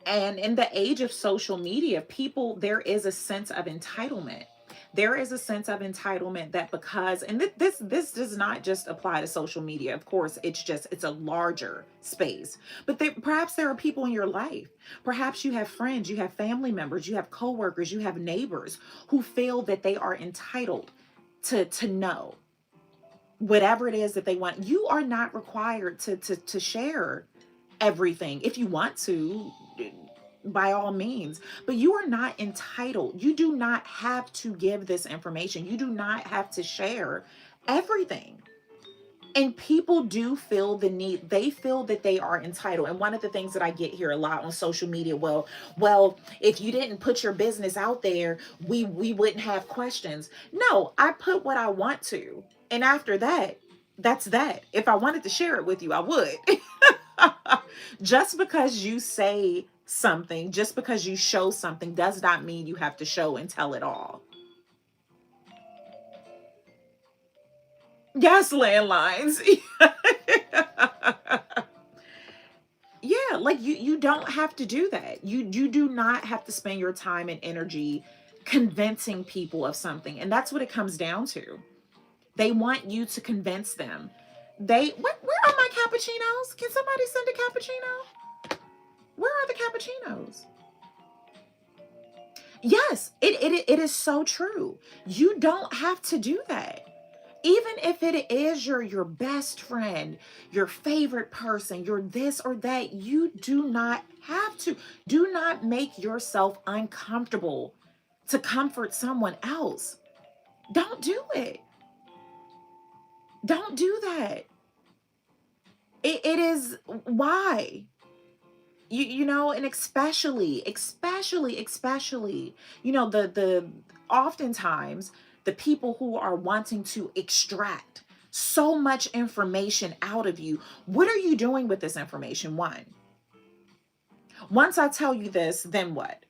And in the age of social media, people, there is a sense of entitlement. There is a sense of entitlement that because, and this does not just apply to social media. Of course, it's a larger space. But perhaps there are people in your life. Perhaps you have friends, you have family members, you have coworkers, you have neighbors who feel that they are entitled to know whatever it is that they want. You are not required to share everything. If you want to, by all means, but you are not entitled. You do not have to give this information. You do not have to share everything. And people do feel the need. They feel that they are entitled. And one of the things that I get here a lot on social media, well, if you didn't put your business out there, we wouldn't have questions. No, I put what I want to. And after that, that's that. If I wanted to share it with you, I would. Just because you say something, just because you show something, does not mean you have to show and tell it all. Yes, landlines. Yeah, like you don't have to do that. You do not have to spend your time and energy convincing people of something. And that's what it comes down to. They want you to convince them. Where are my cappuccinos? Can somebody send a cappuccino? Where are the cappuccinos? Yes, it is so true. You don't have to do that. Even if it is your best friend, your favorite person, your this or that, you do not have to. Do not make yourself uncomfortable to comfort someone else. Don't do it. Don't do that. It is why. And especially, the oftentimes the people who are wanting to extract so much information out of you, what are you doing with this information? One, once I tell you this, then what?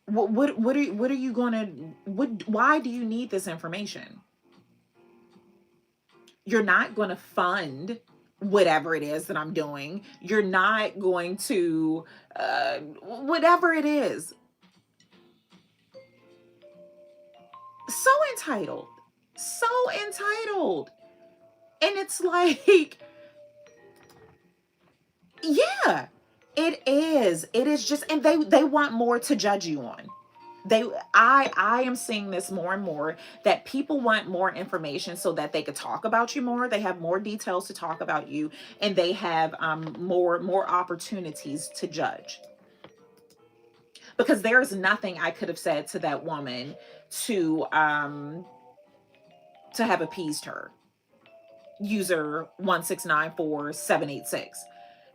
What are you gonna, why do you need this information? You're not going to fund whatever it is that I'm doing. You're not going to, whatever it is. So entitled. So entitled. And it's like, yeah, it is. It is just, and they want more to judge you on. I am seeing this more and more, that people want more information so that they could talk about you more. They have more details to talk about you, and they have more opportunities to judge. Because there's nothing I could have said to that woman to have appeased her. User 1694786.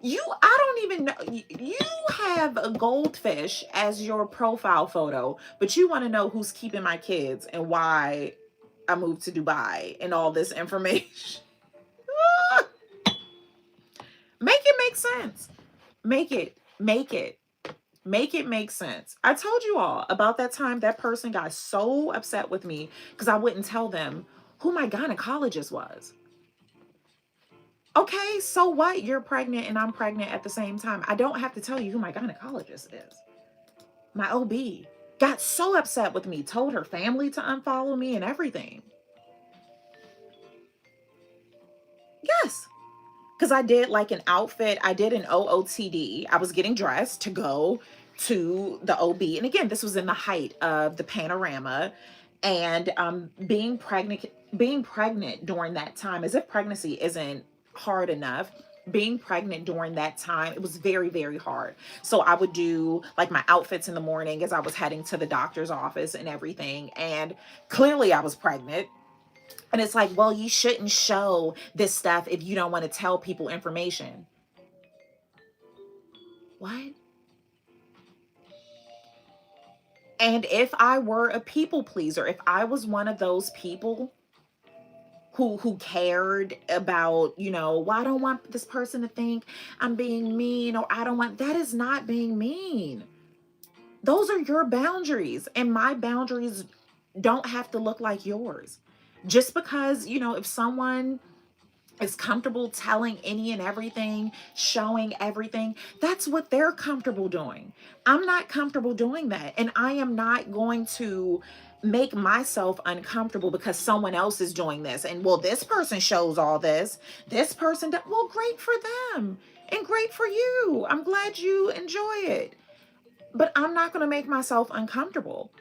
I don't even know. You have a goldfish as your profile photo, but you want to know who's keeping my kids and why I moved to Dubai and all this information. Make it make sense. Make it make sense. I told you all about that time that person got so upset with me because I wouldn't tell them who my gynecologist was. Okay, so what? You're pregnant and I'm pregnant at the same time. I don't have to tell you who my gynecologist is. My OB got so upset with me, told her family to unfollow me and everything. Yes, because I did like an outfit. I did an OOTD. I was getting dressed to go to the OB. And again, this was in the height of the panorama. And being pregnant during that time, as if pregnancy isn't hard enough, being pregnant during that time, it was very, very hard. So I would do like my outfits in the morning as I was heading to the doctor's office and everything. And clearly I was pregnant. And it's like, well, you shouldn't show this stuff if you don't want to tell people information. What? And if I were a people pleaser, if I was one of those people who cared about, well, I don't want this person to think I'm being mean, or I don't want, that is not being mean. Those are your boundaries, and my boundaries don't have to look like yours. Just because, if someone is comfortable telling any and everything, showing everything, that's what they're comfortable doing. I'm not comfortable doing that. And I am not going to make myself uncomfortable because someone else is doing this. And well, this person shows all this. This person does. Well, great for them and great for you. I'm glad you enjoy it. But I'm not going to make myself uncomfortable.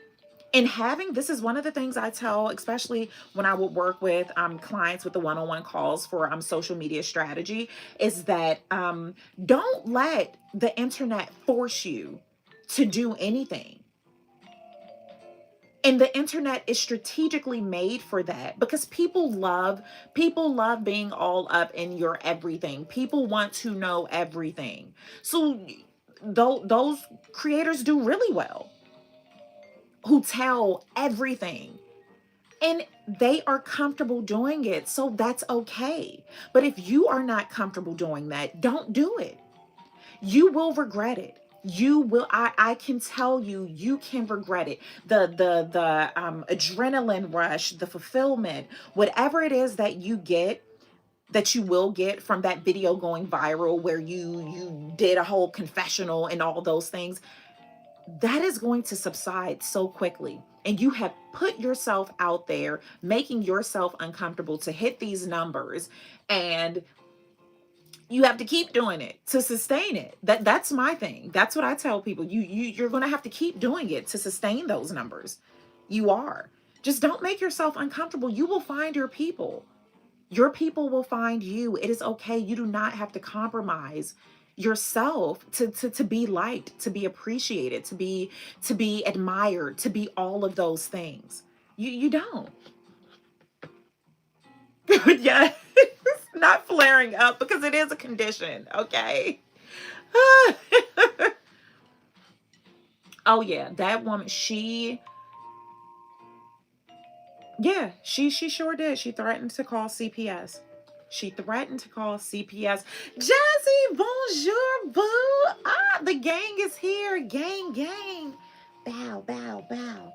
And this is one of the things I tell, especially when I would work with clients with the one-on-one calls for social media strategy, is that don't let the internet force you to do anything. And the internet is strategically made for that, because people love being all up in your everything. People want to know everything. So those creators do really well, who tell everything, and they are comfortable doing it. So that's okay. But if you are not comfortable doing that, don't do it. You will regret it. You will. I can tell you, you can regret it. The adrenaline rush, the fulfillment, whatever it is that you get, that you will get from that video going viral, where you did a whole confessional and all those things, that is going to subside so quickly. And you have put yourself out there, making yourself uncomfortable to hit these numbers. And You have to keep doing it to sustain it. That's my thing. That's what I tell people. You're going to have to keep doing it to sustain those numbers. You are. Just don't make yourself uncomfortable. You will find your people. Your people will find you. It is okay. You do not have to compromise yourself to be liked, to be appreciated, to be admired, to be all of those things. You don't. Yeah. Not flaring up because it is a condition, okay? Oh yeah, that woman, she sure did. She threatened to call CPS. She threatened to call CPS. Jazzy, bonjour, boo. Ah, the gang is here. Gang, gang. Bow, bow, bow.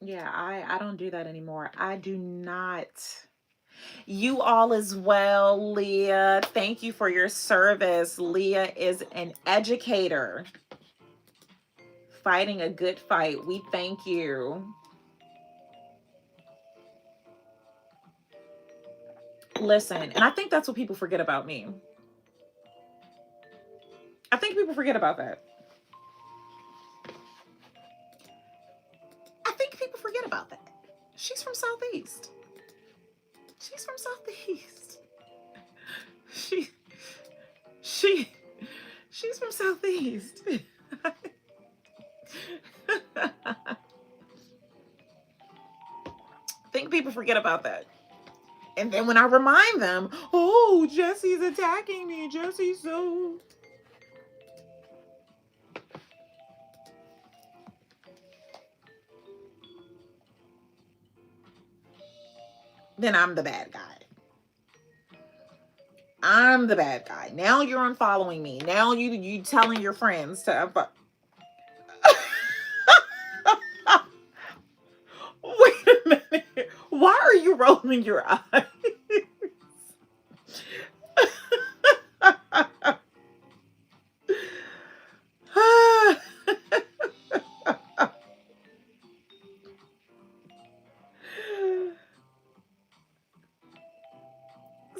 Yeah, I don't do that anymore. I do not. You all as well, Leah. Thank you for your service. Leah is an educator fighting a good fight. We thank you. Listen, and I think that's what people forget about me. I think people forget about that. I think people forget about that. She's from Southeast. She's from Southeast. She she she's from Southeast. I think people forget about that. And then when I remind them, oh, Jesse's attacking me. Jesse's so. Then I'm the bad guy. I'm the bad guy. Now you're unfollowing me. Now you telling your friends to. Wait a minute. Why are you rolling your eyes?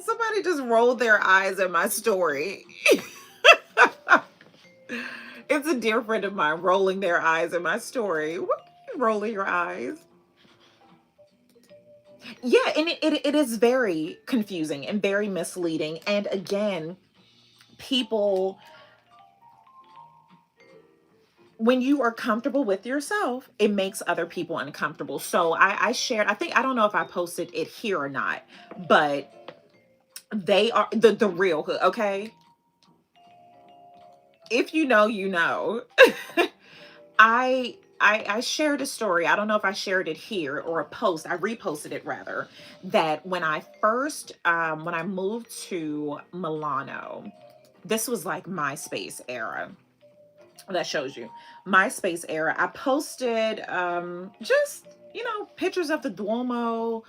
Somebody just rolled their eyes at my story. It's a dear friend of mine rolling their eyes at my story. What are you rolling your eyes? Yeah, and it is very confusing and very misleading. And again, people, when you are comfortable with yourself, it makes other people uncomfortable. So I shared, I think, I don't know if I posted it here or not, but they are the real hood, okay? If you know, you know. I shared a story. I don't know if I shared it here or a post. I reposted it rather. That when I first when I moved to Milano, this was like MySpace era. That shows you MySpace era. I posted just, pictures of the Duomo,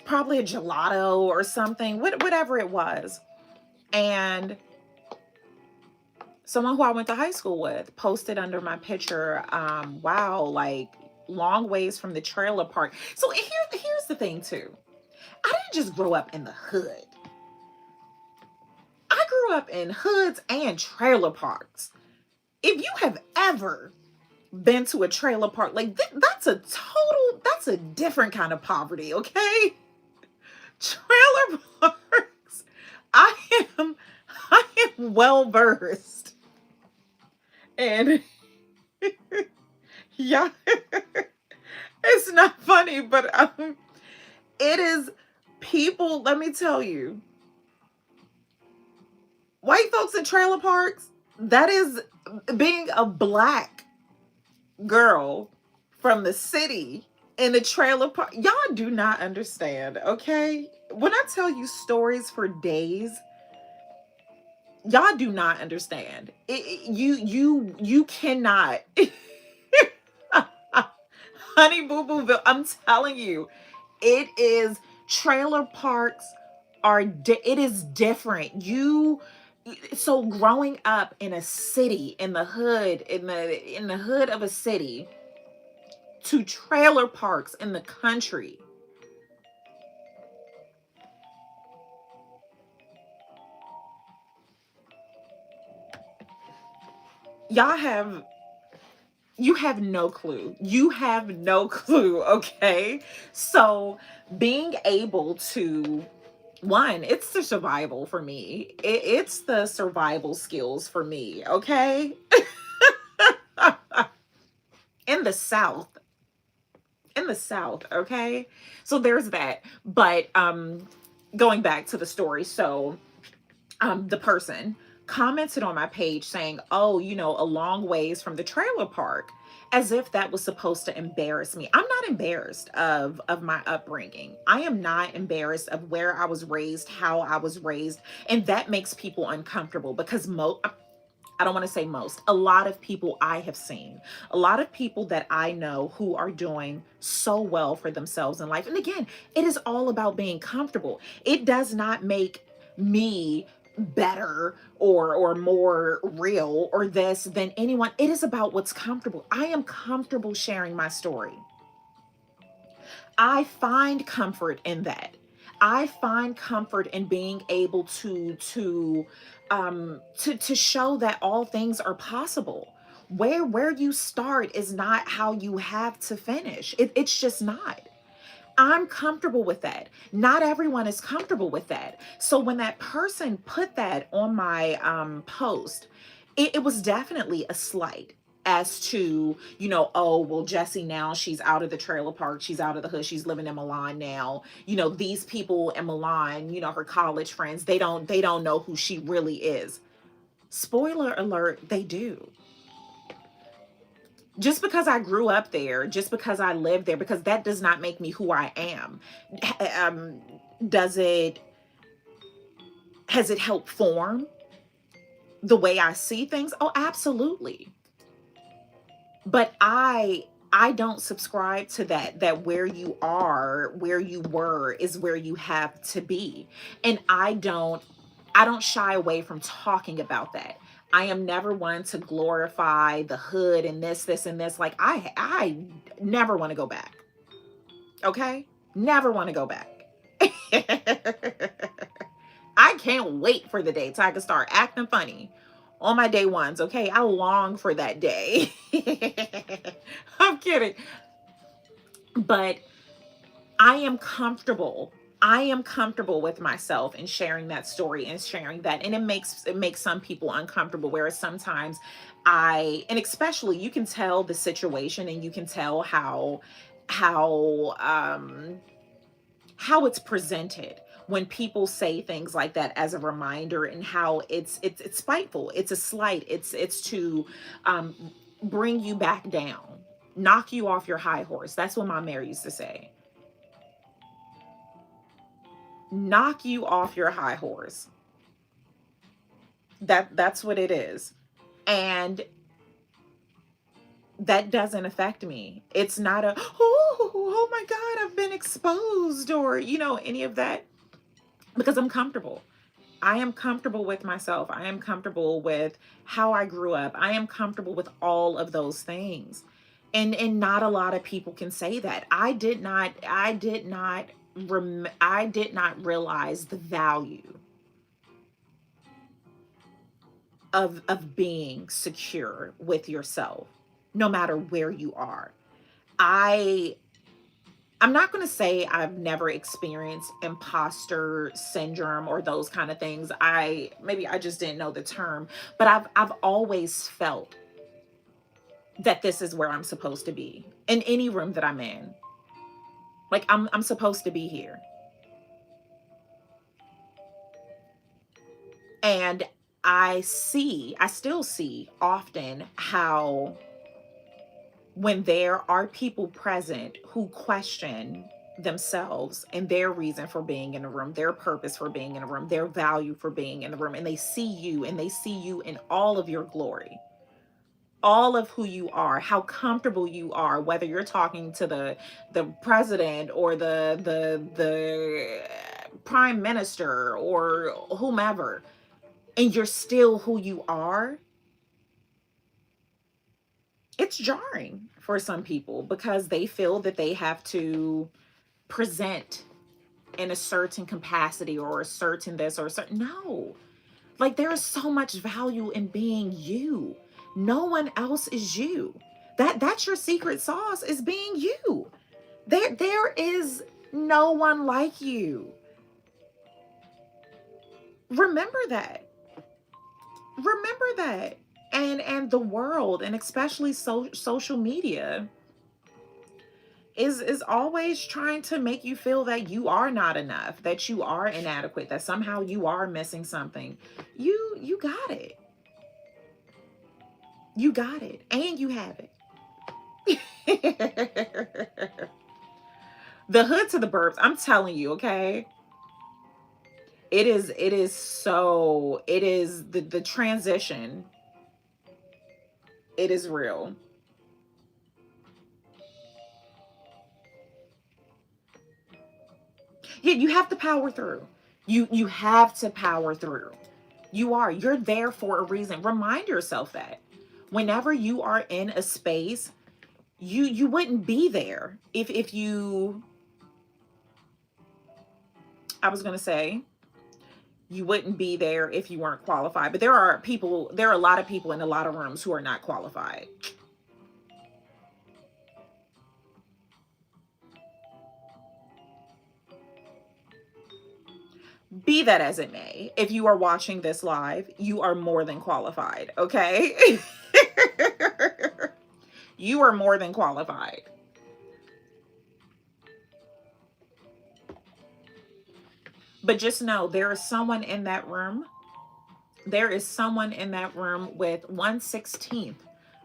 probably a gelato or something, whatever it was. And someone who I went to high school with posted under my picture, wow, like long ways from the trailer park. So here's the thing too. I didn't just grow up in the hood. I grew up in hoods and trailer parks. If you have ever been to a trailer park, like that's a different kind of poverty, okay? Trailer parks. I am I am well versed. And yeah, it's not funny, but it is people, let me tell you, white folks in trailer parks, that is being a black girl from the city in the trailer park. Y'all do not understand, okay? When I tell you stories for days, y'all do not understand. You cannot. Honey Boo Booville, I'm telling you, it is trailer parks it is different. So growing up in a city, in the hood, in the hood of a city, to trailer parks in the country. Y'all have you have no clue. You have no clue, okay? So being able to one, it's the survival for me. It's the survival skills for me, okay? In the South. In the South, okay? So there's that. But going back to the story, so the person commented on my page saying, "Oh, a long ways from the trailer park," as if that was supposed to embarrass me. I'm not embarrassed of my upbringing. I am not embarrassed of where I was raised, how I was raised, and that makes people uncomfortable because I don't want to say most, a lot of people I have seen, a lot of people that I know who are doing so well for themselves in life. And again, it is all about being comfortable. It does not make me better or more real or this than anyone. It is about what's comfortable. I am comfortable sharing my story. I find comfort in that. I find comfort in being able to show that all things are possible. Where you start is not how you have to finish. It's just not. I'm comfortable with that. Not everyone is comfortable with that. So when that person put that on my post, it was definitely a slight as to, oh, well, Jessie now she's out of the trailer park, she's out of the hood, she's living in Milan now. These people in Milan, her college friends, they don't know who she really is. Spoiler alert, they do. Just because I grew up there, just because I lived there, because that does not make me who I am. Um, does it, has it helped form the way I see things? Oh, absolutely. But I don't subscribe to that where you are, where you were is where you have to be. And I don't shy away from talking about that. I am never one to glorify the hood and this and this. Like I never want to go back. Okay? Never want to go back. I can't wait for the day so I can start acting funny on my day ones. Okay? I long for that day. I'm kidding. But I am comfortable. I am comfortable with myself and sharing that story and sharing that. And it makes some people uncomfortable. Whereas sometimes and especially you can tell the situation and you can tell how how it's presented when people say things like that as a reminder, and how it's spiteful. It's a slight. It's to um bring you back down, knock you off your high horse. That's what my mare used to say. Knock you off your high horse. That's what it is. And that doesn't affect me. It's not oh my god, I've been exposed, or any of that, because I'm comfortable. I am comfortable with myself. I am comfortable with how I grew up. I am comfortable with all of those things. And not a lot of people can say that. I did not realize the value of being secure with yourself no matter where you are. I I'm not going to say I've never experienced imposter syndrome or those kind of things. I just didn't know the term, but I've always felt that this is where I'm supposed to be in any room that I'm in. Like I'm supposed to be here. And I still see often how when there are people present who question themselves and their reason for being in the room, their purpose for being in the room, their value for being in the room, and they see you and they see you in all of your glory, all of who you are, how comfortable you are, whether you're talking to the president or the prime minister or whomever, and you're still who you are. It's jarring for some people because they feel that they have to present in a certain capacity or a certain this or a certain no. Like, there is so much value in being you. No one else is you. That's your secret sauce, is being you. There is no one like you. Remember that. Remember that. And the world, and especially social media, is always trying to make you feel that you are not enough, that you are inadequate, that somehow you are missing something. You got it. You got it. And you have it. The hood to the burbs, I'm telling you, okay? It is the transition. It is real. Yeah, you have to power through. You have to power through. You're there for a reason. Remind yourself that whenever you are in a space, you wouldn't be there if you, I was going to say, you wouldn't be there if you weren't qualified. But there are a lot of people in a lot of rooms who are not qualified. Be that as it may, if you are watching this live, you are more than qualified, okay? You are more than qualified. But just know there is someone in that room. There is someone in that room with 1/16th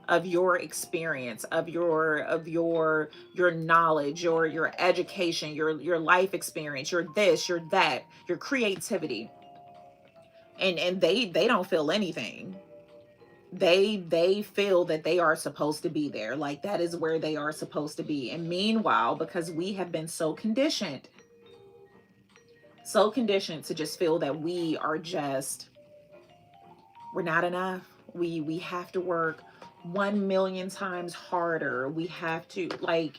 of your experience, of your knowledge, your education, your life experience, your this, your that, your creativity. And they don't feel anything. They feel that they are supposed to be there, like that is where they are supposed to be. And meanwhile, because we have been so conditioned to just feel that we're not enough. We have to work 1 million times harder. We have to, like,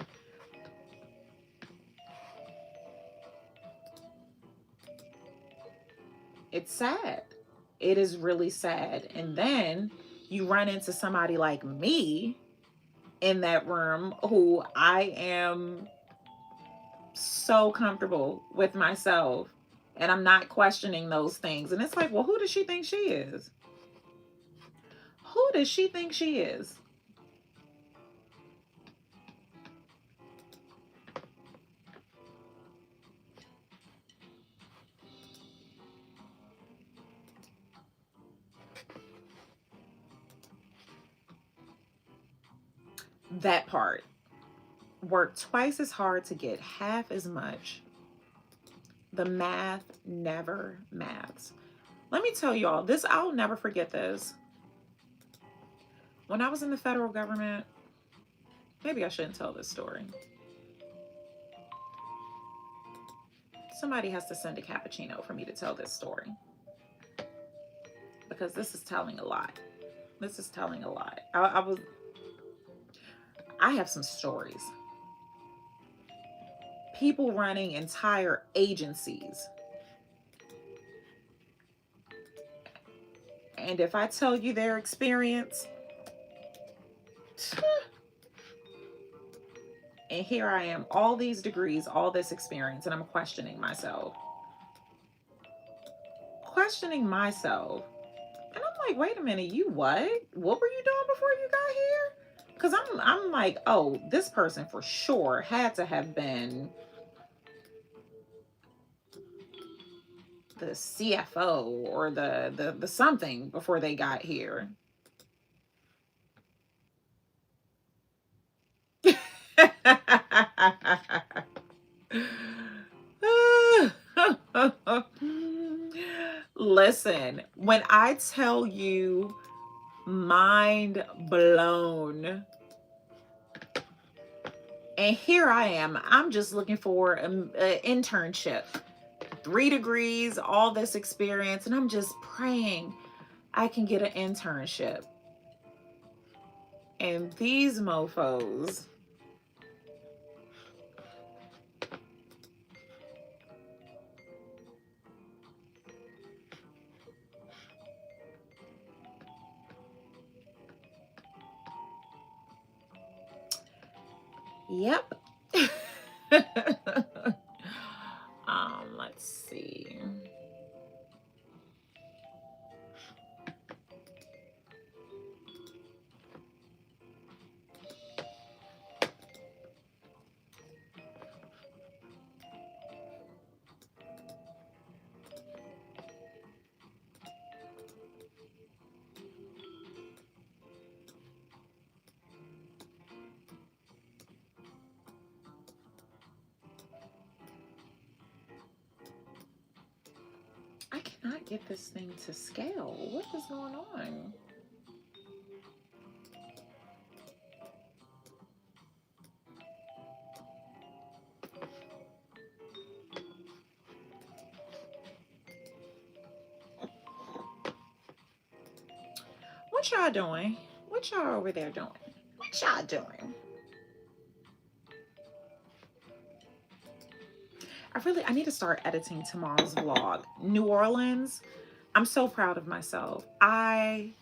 it's sad. It is really sad. And then you run into somebody like me in that room who I am so comfortable with myself, and I'm not questioning those things. And it's like, well, who does she think she is? Who does she think she is? That part. Work twice as hard to get half as much. The math never maths. Let me tell y'all this, I'll never forget this. When I was in the federal government, maybe I shouldn't tell this story. Somebody has to send a cappuccino for me to tell this story, because this is telling a lot. This is telling a lot. I have some stories. People running entire agencies. And if I tell you their experience, and here I am, all these degrees, all this experience, and I'm questioning myself. Questioning myself. And I'm like, wait a minute, you what? What were you doing before you got here? Because I'm like, oh, this person for sure had to have been the CFO or the something before they got here. Listen, when I tell you mind blown, and here I am, I'm just looking for an internship, 3 degrees, all this experience, and I'm just praying I can get an internship. And these mofos, yep. Let's see. I cannot get this thing to scale. What is going on? What y'all doing? What y'all over there doing? What y'all doing? I need to start editing tomorrow's vlog. New Orleans, I'm so proud of myself. I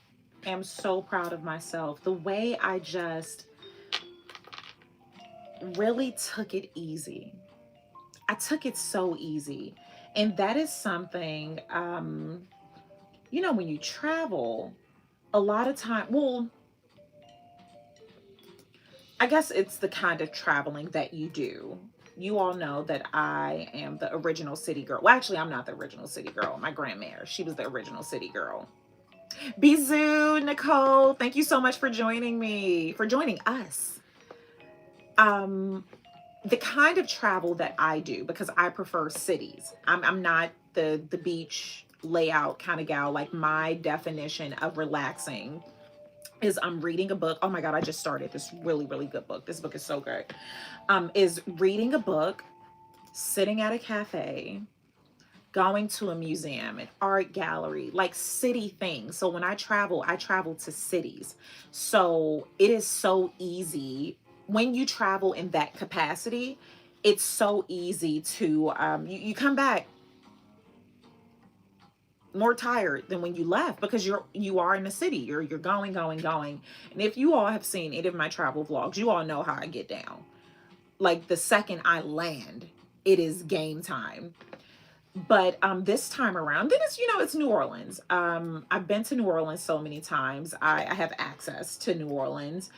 am so proud of myself. The way I just really took it easy. I took it so easy. And that is something, you know, when you travel, a lot of time, well, I guess it's the kind of traveling that you do. You all know that I am the original city girl. Well, actually, I'm not the original city girl. My grandmare, she was the original city girl. Bisou, Nicole, thank you so much for joining me, for joining us. The kind of travel that I do, because I prefer cities. I'm not the beach layout kind of gal. Like, my definition of relaxing is I'm reading a book. Oh my God, I just started this really, really good book. This book is so good. Is reading a book, sitting at a cafe, going to a museum, an art gallery, like city things. So when I travel to cities. So it is so easy when you travel in that capacity. It's so easy to, you come back more tired than when you left, because you are in the city. You're going. And if you all have seen any of my travel vlogs, you all know how I get down. Like, the second I land, it is game time. But this time around, then it's, you know, it's New Orleans. I've been to New Orleans so many times. I have access to New Orleans,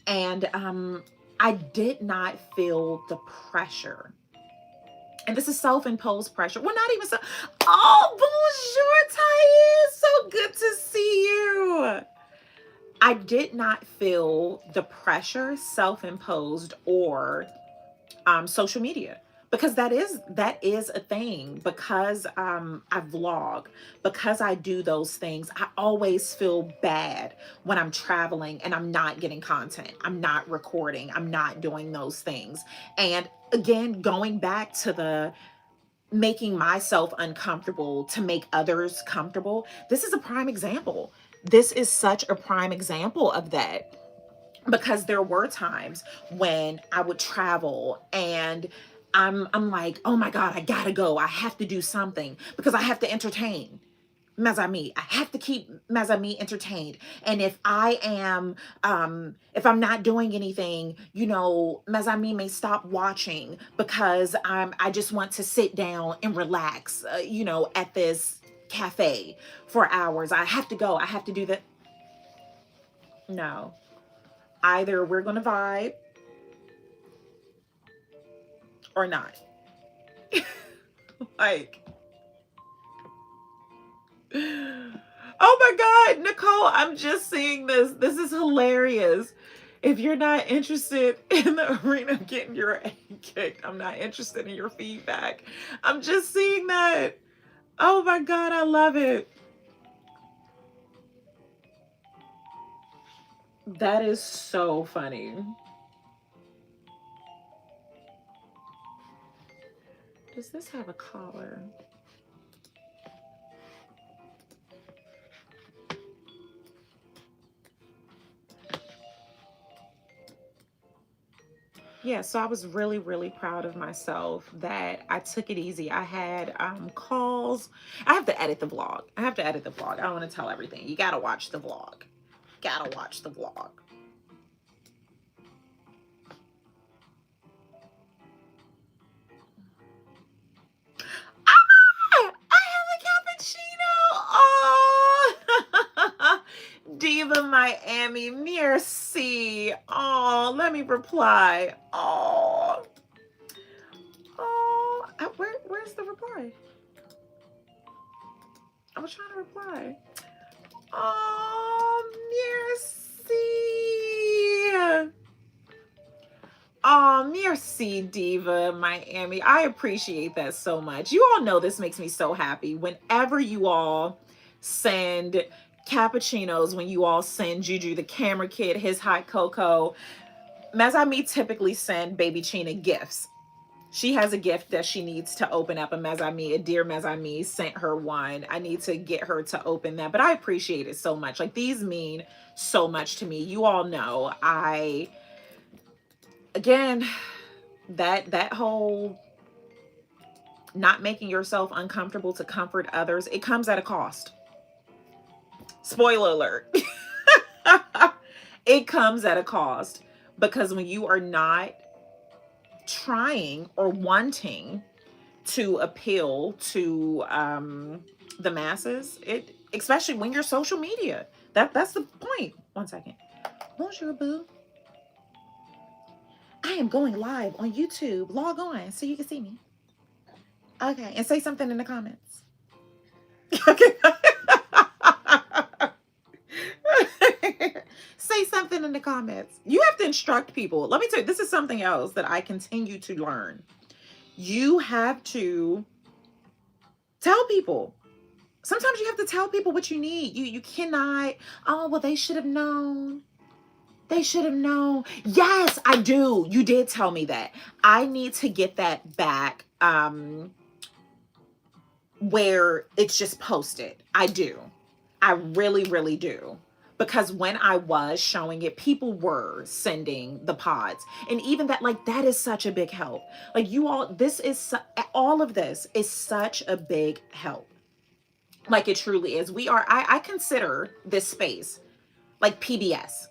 and I did not feel the pressure. And this is self-imposed pressure. Well, not even so. Oh, bonjour, Thais. So good to see you. I did not feel the pressure, self-imposed, or social media, because that is a thing. Because I vlog, because I do those things, I always feel bad when I'm traveling and I'm not getting content, I'm not recording, I'm not doing those things. And again, going back to the making myself uncomfortable to make others comfortable, this is a prime example. This is such a prime example of that. Because there were times when I would travel and I'm like, oh my God, I gotta go. I have to do something because I have to entertain mes amis. I have to keep mes amis entertained. And if I'm not doing anything, you know, mes amis may stop watching because I just want to sit down and relax, you know, at this cafe for hours. I have to go. I have to do that. No. Either we're going to vibe or not. Like, oh my God, Nicole, I'm just seeing this. This is hilarious. If you're not interested in the arena getting your egg kicked, I'm not interested in your feedback. I'm just seeing that. Oh my God, I love it. That is so funny. Does this have a collar? Yeah, so I was really, really proud of myself that I took it easy. I had calls. I have to edit the vlog. I have to edit the vlog. I don't want to tell everything. You gotta watch the vlog. Gotta watch the vlog. Ah! I have a cappuccino. Oh, Diva Miami, merci. Oh, let me reply. Oh, oh, where's the reply? I was trying to reply. Oh, merci. Oh, merci, Diva Miami. I appreciate that so much. You all know this makes me so happy. Whenever you all send cappuccinos, when you all send Juju the camera kid, his hot cocoa, Mazami typically send Baby China gifts. She has a gift that she needs to open up, and Mazami, a dear Mazami, sent her one. I need to get her to open that, but I appreciate it so much. Like, these mean so much to me. You all know again, that whole not making yourself uncomfortable to comfort others, it comes at a cost. Spoiler alert. It comes at a cost, because when you are not trying or wanting to appeal to the masses, it, especially when you're social media, that's the point. One second. Bonjour, boo. I am going live on YouTube. Log on so you can see me. Okay, and say something in the comments. Okay. Say something in the comments. You have to instruct people. Let me tell you, this is something else that I continue to learn. You have to tell people. Sometimes you have to tell people what you need. You cannot, oh, well, they should have known. They should have known. Yes, I do. You did tell me that. I need to get that back where it's just posted. I do. I really, really do. Because when I was showing it, people were sending the pods. And even that, like, that is such a big help. Like, you all, this is, all of this is such a big help. Like, it truly is. We are, I consider this space like PBS.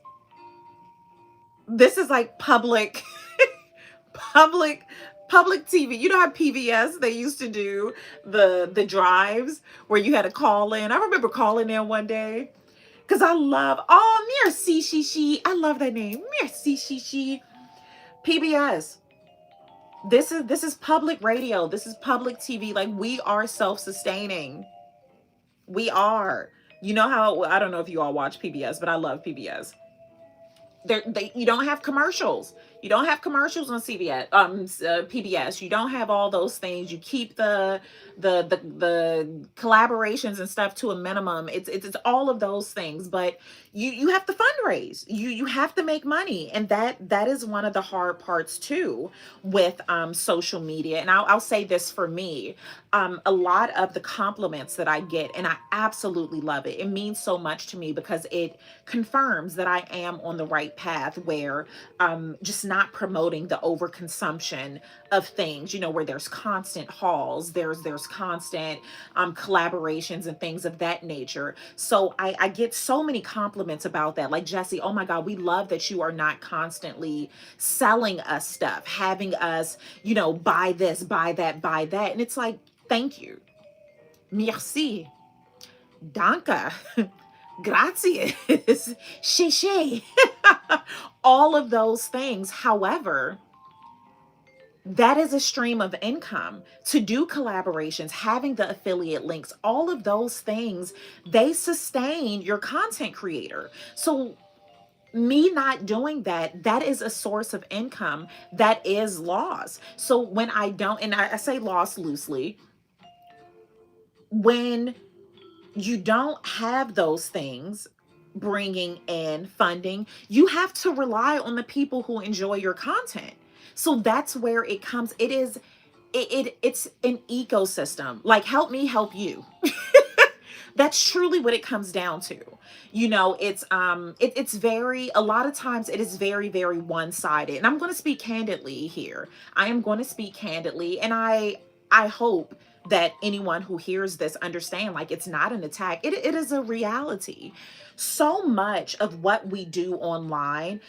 This is like public, public, public TV. You know how PBS, they used to do the drives where you had to call in. I remember calling in one day because I love, oh, merci, Shishi. I love that name. Merci, Shishi. PBS. This is public radio. This is public TV. Like, we are self-sustaining. We are. You know how, I don't know if you all watch PBS, but I love PBS. You don't have commercials. You don't have commercials on CBS, PBS. You don't have all those things. You keep the collaborations and stuff to a minimum. It's all of those things, but you have to fundraise. You have to make money, and that is one of the hard parts too with social media. And I'll say this for me, a lot of the compliments that I get, and I absolutely love it. It means so much to me because it confirms that I am on the right path, where just not promoting the overconsumption of things, where there's constant hauls, there's constant collaborations and things of that nature. So I get so many compliments about that. Like, Jesse, oh my God, we love that you are not constantly selling us stuff, having us, buy this, buy that, buy that. And it's like, thank you. Merci. Danke. Gracias. Shay. All of those things. However, that is a stream of income. To do collaborations, having the affiliate links, all of those things, they sustain your content creator. So me not doing that, that is a source of income that is loss. So when I don't, and I say loss loosely, when you don't have those things bringing in funding, you have to rely on the people who enjoy your content. So that's where it comes. It's an ecosystem. Like, help me help you. That's truly what it comes down to. It's very, a lot of times it is very, very one-sided. And I'm going to speak candidly here. I am going to speak candidly, and I hope that anyone who hears this understand, like, it's not an attack. It is a reality. So much of what we do online,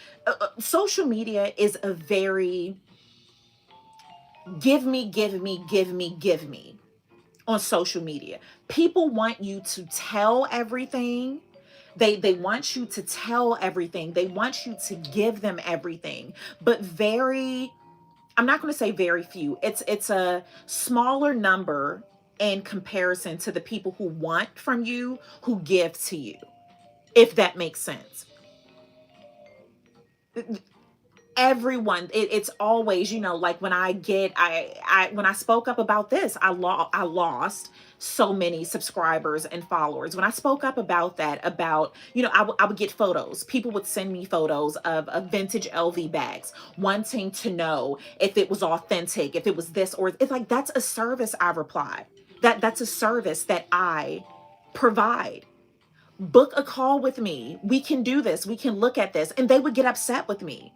social media is a very give me, give me, give me, give me on social media. People want you to tell everything. They want you to tell everything. They want you to give them everything. But I'm not going to say very few. It's a smaller number in comparison to the people who want from you, who give to you, if that makes sense. Everyone, it's always, like, when when I spoke up about this, I lost so many subscribers and followers. When I spoke up about that, about, I would get photos. People would send me photos of vintage LV bags, wanting to know if it was authentic, if it was this, or it's like, that's a service. I replied, that's a service that I provide. Book a call with me. We can do this. We can look at this. And they would get upset with me.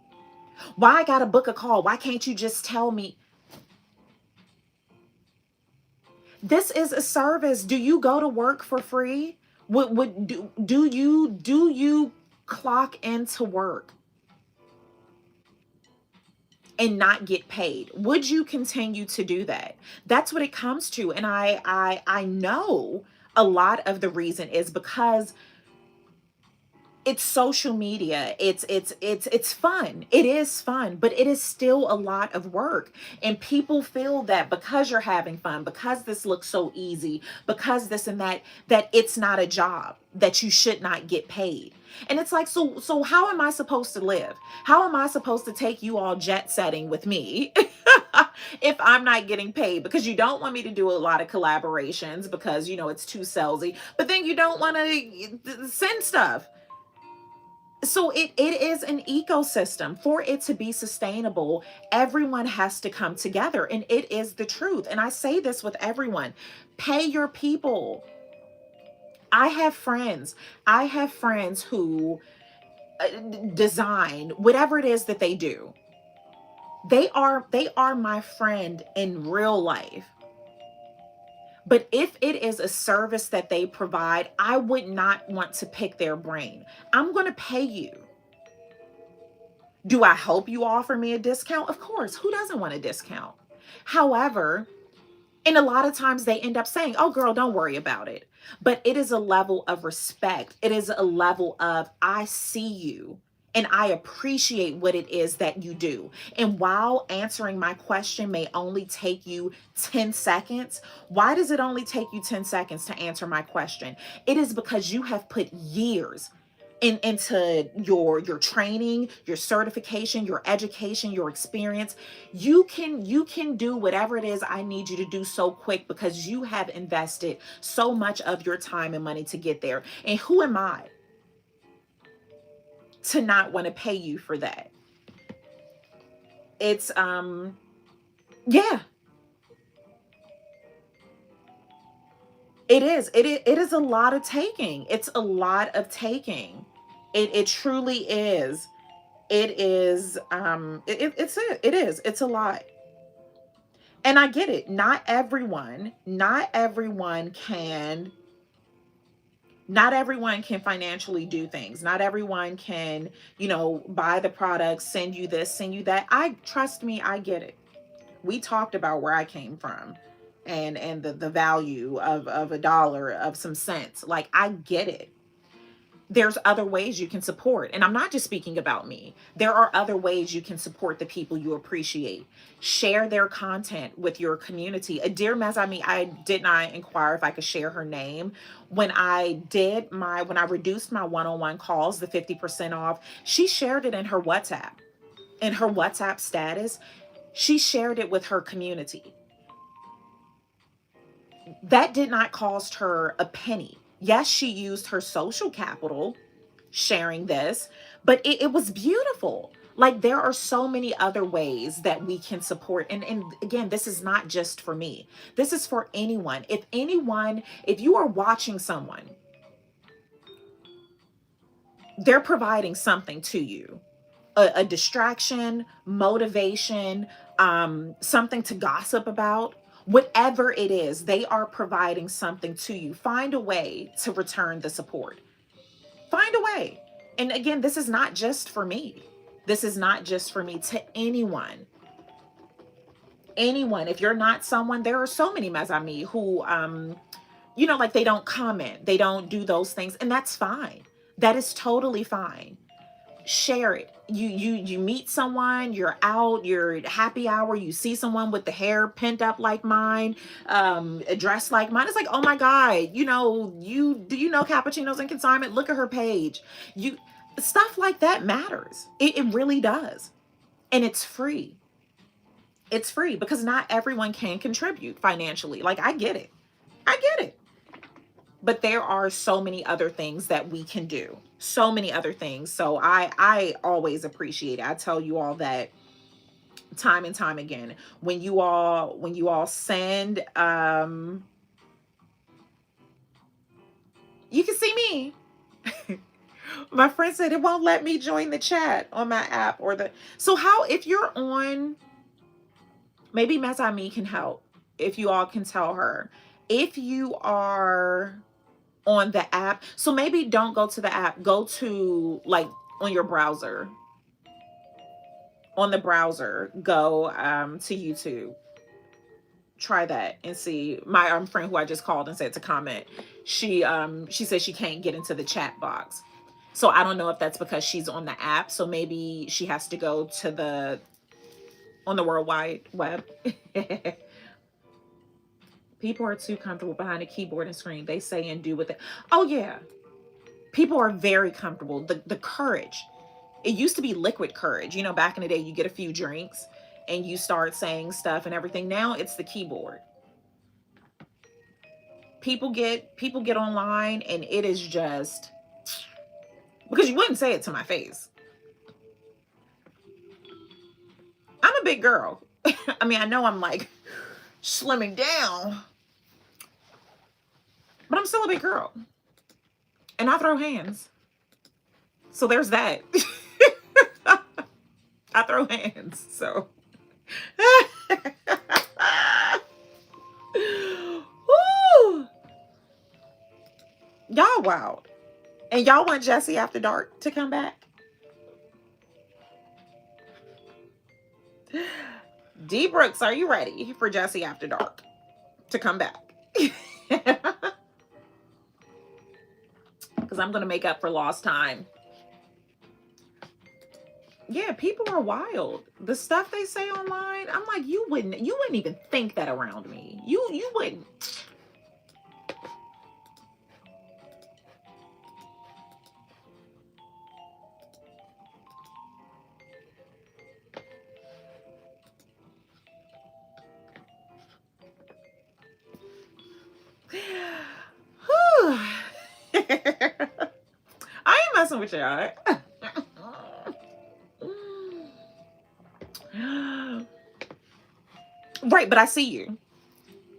Why I gotta book a call? Why can't you just tell me? This is a service. Do you go to work for free? Do you clock into work and not get paid? Would you continue to do that? That's what it comes to. And I know a lot of the reason is because it's social media. It's fun. It is fun, but it is still a lot of work. And people feel that because you're having fun, because this looks so easy, because this and that, that it's not a job, that you should not get paid. And it's like, so how am I supposed to live? How am I supposed to take you all jet setting with me if I'm not getting paid? Because you don't want me to do a lot of collaborations because, it's too salesy, but then you don't want to send stuff. So it is an ecosystem. For it to be sustainable, everyone has to come together, and it is the truth. And I say this with everyone: pay your people. I have friends who design whatever it is that they do. They are my friend in real life. But if it is a service that they provide, I would not want to pick their brain. I'm going to pay you. Do I hope you offer me a discount? Of course. Who doesn't want a discount? However, and a lot of times they end up saying, oh, girl, don't worry about it. But it is a level of respect. It is a level of, I see you and I appreciate what it is that you do. And while answering my question may only take you 10 seconds, why does it only take you 10 seconds to answer my question? It is because you have put years into your training, your certification, your education, your experience. You can do whatever it is I need you to do so quick because you have invested so much of your time and money to get there. And who am I to not want to pay you for that? It's yeah, it is a lot of taking. It's a lot of taking. It truly is. It is it's a lot. And I get it. Not everyone can financially do things. Not everyone can, buy the product, send you this, send you that. I trust me, I get it. We talked about where I came from and the value of a dollar, of some cents. Like, I get it. There's other ways you can support. And I'm not just speaking about me. There are other ways you can support the people you appreciate. Share their content with your community. A dear Mezami, I did not inquire if I could share her name. When I reduced my one-on-one calls, the 50% off, she shared it in her WhatsApp. In her WhatsApp status, she shared it with her community. That did not cost her a penny. Yes, she used her social capital sharing this, but it was beautiful. Like, there are so many other ways that we can support. And again, this is not just for me. This is for anyone. If you are watching someone, they're providing something to you, a distraction, motivation, something to gossip about. Whatever it is, they are providing something to you. Find a way to return the support. Find a way. And again, this is not just for me. This is not just for me. To anyone. Anyone. If you're not someone, there are so many mes who, like, they don't comment, they don't do those things, and that's fine. That is totally fine. Share it. You meet someone, you're out, you're at happy hour, you see someone with the hair pent up like mine, dressed like mine. It's like, oh my God, do you know Cappuccinos and Consignment? Look at her page. Stuff like that matters. It really does. And it's free. It's free because not everyone can contribute financially. Like, I get it. I get it. But there are so many other things that we can do. So many other things. So I always appreciate it. I tell you all that time and time again. When you all send, you can see me. My friend said it won't let me join the chat on my app so how, if you're on, maybe Mesami can help. If you all can tell her, if you are on the app, so maybe don't go to the app, go to, like, on your browser. On the browser, go to YouTube. Try that and see. My friend who I just called and said to comment, she said she can't get into the chat box. So I don't know if that's because she's on the app. So maybe she has to go to on the World Wide Web. People are too comfortable behind a keyboard and screen. They say and do with it. Oh yeah. People are very comfortable. The courage. It used to be liquid courage. Back in the day, you get a few drinks and you start saying stuff and everything. Now it's the keyboard. People get online and it is just, because you wouldn't say it to my face. I'm a big girl. I mean, I know I'm like slimming down, but I'm still a big girl. And I throw hands. So there's that. I throw hands. So. Woo! Y'all wild. And y'all want Jesse After Dark to come back? D Brooks, are you ready for Jesse After Dark to come back? Because I'm going to make up for lost time. Yeah, people are wild. The stuff they say online, I'm like, you wouldn't even think that around me. You wouldn't. I ain't messing with y'all. Right, but I see you.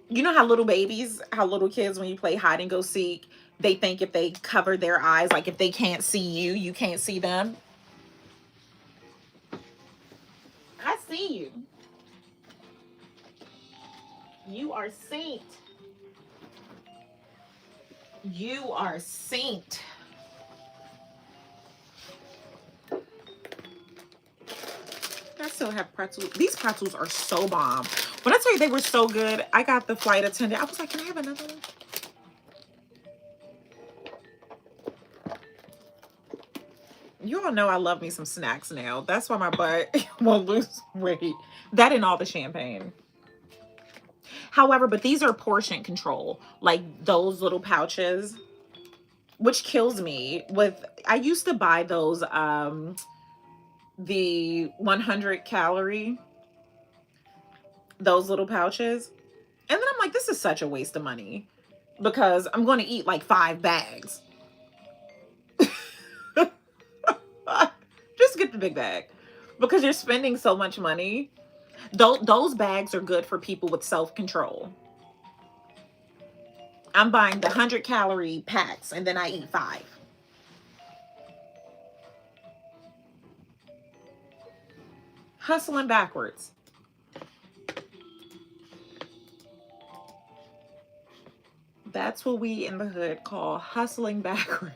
You know how little kids, when you play hide and go seek, they think if they cover their eyes, like if they can't see you, you can't see them. I see you. You are synced. You are synced. I still have pretzels. These pretzels are so bomb. When I tell you they were so good, I got the flight attendant. I was like, can I have another one? You all know I love me some snacks now. That's why my butt won't lose weight. That and all the champagne. However, but these are portion control. Like those little pouches, which kills me. I used to buy those, the 100 calorie, those little pouches. And then I'm like, this is such a waste of money because I'm going to eat like 5 bags. Just get the big bag because you're spending so much money. Those bags are good for people with self-control. I'm buying the 100-calorie packs and then I eat 5. Hustling backwards. That's what we in the hood call hustling backwards.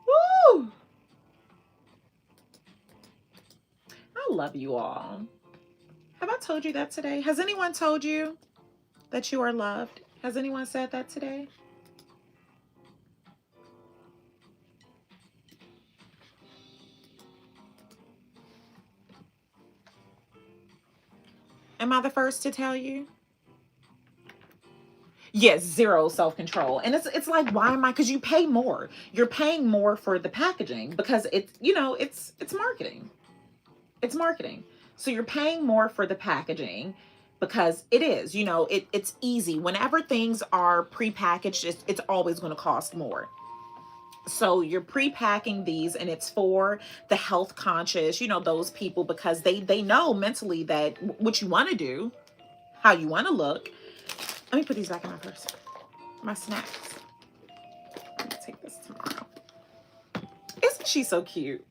Woo! I love you all. Have I told you that today? Has anyone told you that you are loved? Has anyone said that today? Am I the first to tell you? Yes, zero self-control. And it's like, why am I? Because you pay more. You're paying more for the packaging because it's, you know, it's marketing. It's marketing. So you're paying more for the packaging because it is, you know, it's easy. Whenever things are prepackaged, it's always going to cost more. So you're pre-packing these and it's for the health conscious, you know, those people because they know mentally that what you want to do, how you want to look. Let me put these back in my purse. My snacks. I'm gonna take this tomorrow. Isn't she so cute?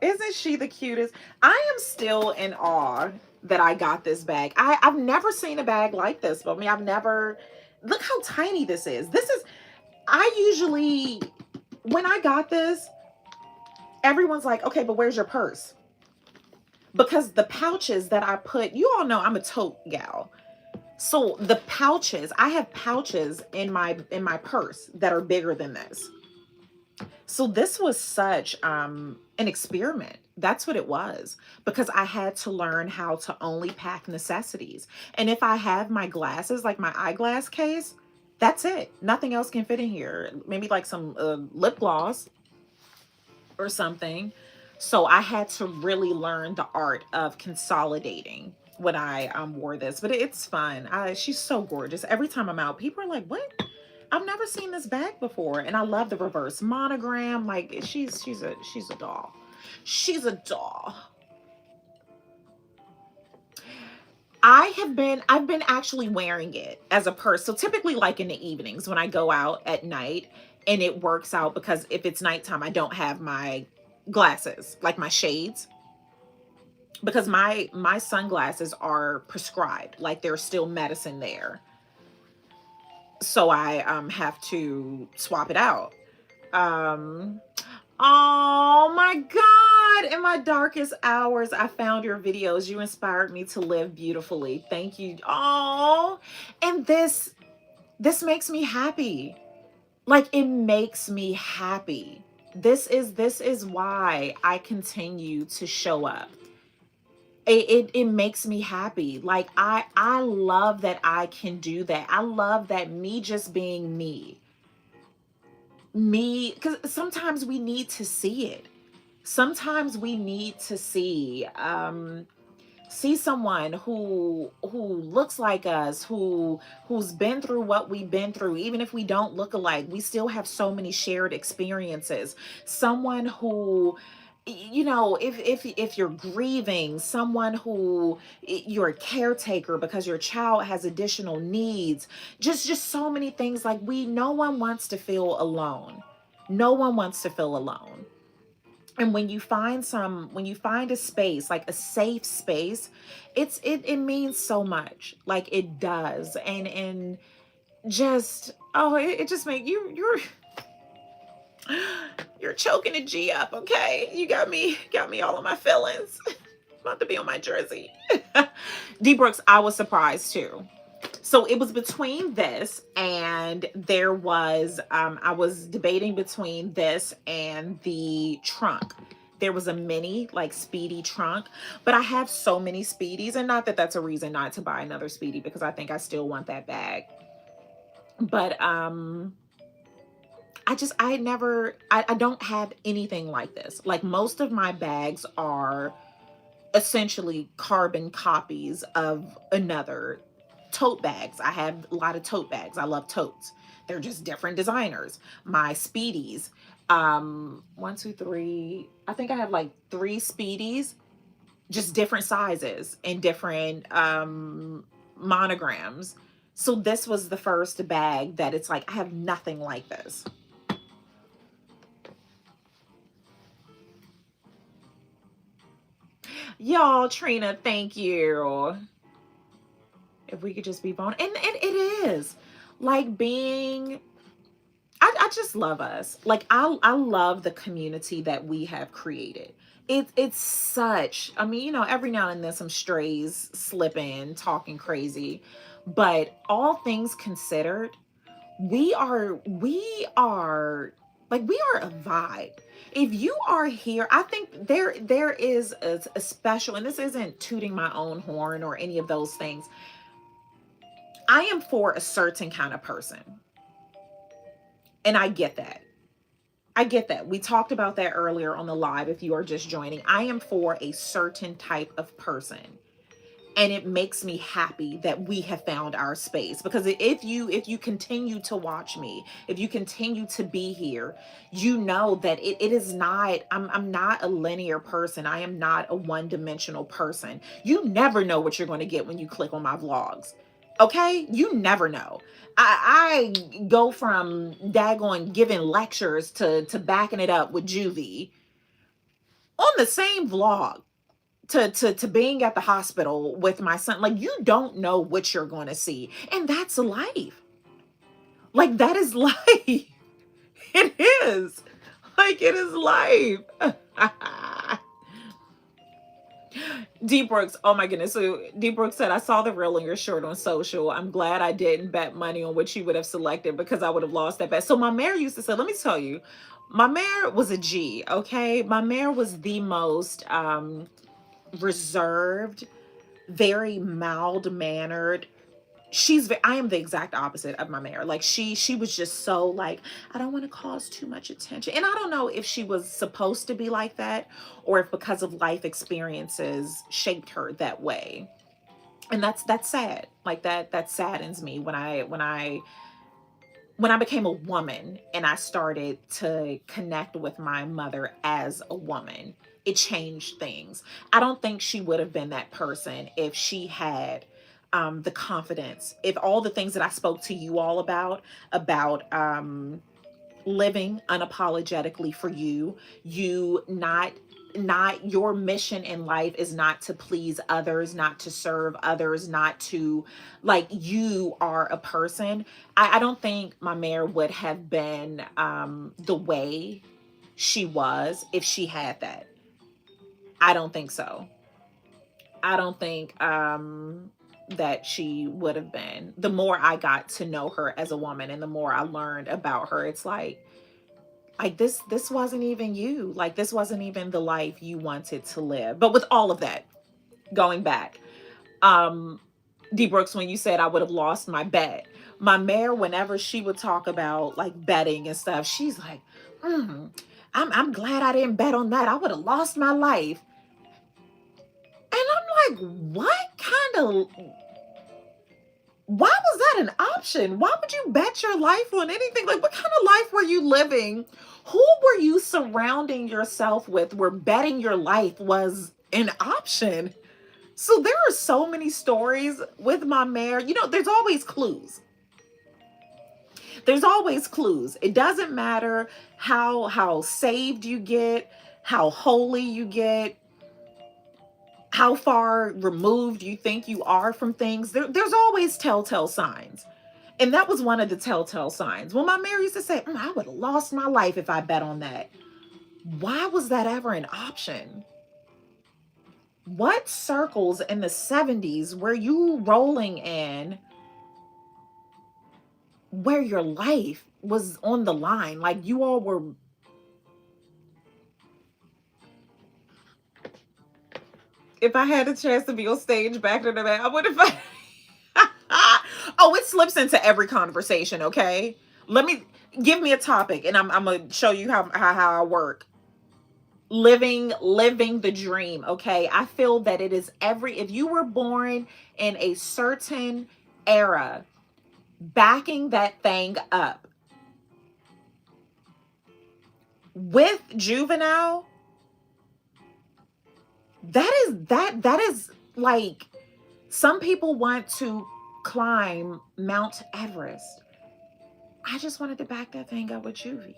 Isn't she the cutest? I am still in awe that I got this bag. I've never seen a bag like this, but I mean, I've never, look how tiny this is. This is, I usually, when I got this, everyone's like, okay, but where's your purse? Because the pouches that I put, you all know I'm a tote gal. So the pouches, I have pouches in my purse that are bigger than this. So this was such an experiment. That's what it was, because I had to learn how to only pack necessities. And if I have my glasses, like my eyeglass case, that's it. Nothing else can fit in here. Maybe like some lip gloss or something. So I had to really learn the art of consolidating when I wore this, but it's fun. She's so gorgeous. Every time I'm out, people are like, what? I've never seen this bag before. And I love the reverse monogram. Like she's a doll. She's a doll. I've been actually wearing it as a purse. So typically like in the evenings when I go out at night, and it works out because if it's nighttime, I don't have my glasses, like my shades, because my sunglasses are prescribed, like there's still medicine there. So I have to swap it out. Um Oh my God. In my darkest hours, I found your videos. You inspired me to live beautifully. Thank you. Oh, and this makes me happy. Like it makes me happy. This is why I continue to show up. It makes me happy. Like I love that I can do that. I love that me just being me, because sometimes we need to see it. Sometimes we need to see someone who looks like us, who's been through what we've been through. Even if we don't look alike, we still have so many shared experiences. Someone who, you know, if you're grieving, someone who, you're a caretaker because your child has additional needs, just so many things. Like no one wants to feel alone. No one wants to feel alone. And when you find a space, like a safe space, it means so much. Like it does. And just, oh, it just make you're choking a G up. Okay. You got me all of my feelings. About to be on my jersey. D Brooks, I was surprised too. So it was between this and there was, I was debating between this and the trunk. There was a mini, like Speedy trunk, but I have so many Speedies, and not that that's a reason not to buy another Speedy, because I think I still want that bag. But I don't have anything like this. Like most of my bags are essentially carbon copies of another. Tote bags. I have a lot of tote bags. I love totes. They're just different designers. My Speedies. One, two, three. I think I have like three Speedies, just different sizes and different monograms. So this was the first bag that it's like, I have nothing like this. Y'all, Trina, thank you. If we could just be vulnerable. And it is. Like being, I just love us. Like I love the community that we have created. It's such, I mean, you know, every now and then some strays slip in talking crazy. But all things considered, we are like, we are a vibe. If you are here, I think there is a special, and this isn't tooting my own horn or any of those things. I am for a certain kind of person. And I get that. I get that. We talked about that earlier on the live. If you are just joining, I am for a certain type of person. And it makes me happy that we have found our space, because if you continue to watch me, if you continue to be here, you know that it is not, I'm not a linear person. I am not a one-dimensional person. You never know what you're going to get when you click on my vlogs. Okay, you never know. I go from daggone giving lectures to backing it up with juvie on the same vlog, to being at the hospital with my son. Like, you don't know what you're going to see, and that's life. Like, that is life. It is. Like, it is life. D Brooks, oh my goodness. So D Brooks said, I saw the reel on your shirt on social. I'm glad I didn't bet money on what you would have selected, because I would have lost that bet. So my mayor used to say, let me tell you, my mayor was a G, okay? My mayor was the most reserved, very mild mannered. I am the exact opposite of my mayor. Like, she was just so like, I don't want to cause too much attention. And I don't know if she was supposed to be like that, or if because of life experiences shaped her that way. And that's sad. Like, that saddens me when I became a woman and I started to connect with my mother as a woman. It changed things. I don't think she would have been that person if she had the confidence, if all the things that I spoke to you all about living unapologetically for you, not your mission in life is not to please others, not to serve others, not to, like, you are a person. I don't think my mayor would have been the way she was if she had that. I don't think so. I don't think that she would have been. The more I got to know her as a woman and the more I learned about her, it's like this wasn't even you. Like, this wasn't even the life you wanted to live. But with all of that, going back, um D Brooks, when you said I would have lost my bet, my mayor, whenever she would talk about like betting and stuff, she's like, I'm glad I didn't bet on that. I would have lost my life. And I'm like, what kind of, why was that an option? Why would you bet your life on anything? Like, what kind of life were you living? Who were you surrounding yourself with where betting your life was an option? So there are so many stories with my mayor. You know, there's always clues. There's always clues. It doesn't matter how saved you get, how holy you get, how far removed you think you are from things. There's always telltale signs. And that was one of the telltale signs. Well, my mayor used to say, I would have lost my life if I bet on that. Why was that ever an option? What circles in the 70s were you rolling in where your life was on the line? Like, you all were... If I had a chance to be on stage back in the day, I would have... Oh, it slips into every conversation, okay? Give me a topic and I'm going to show you how I work. living the dream. Okay, I feel that it is if you were born in a certain era, backing that thing up with Juvenile, that is like, some people want to climb Mount Everest. I just wanted to back that thing up with Juvie.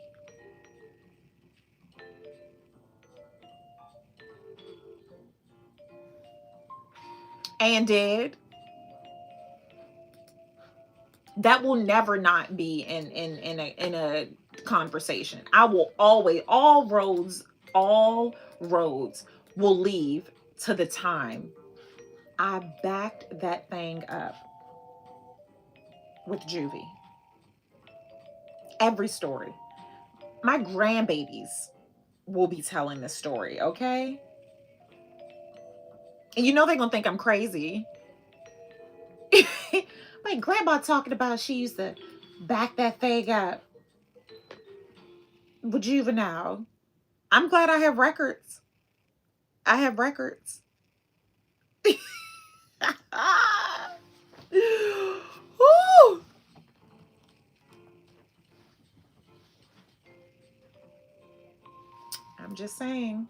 And did. That will never not be in a conversation. I will always, all roads will leave to the time I backed that thing up with Juvie. Every story. My grandbabies will be telling this story, okay? And you know they're gonna think I'm crazy. My grandma talking about she used to back that thing up with Juvenile. I'm glad I have records. I have records. Woo! I'm just saying.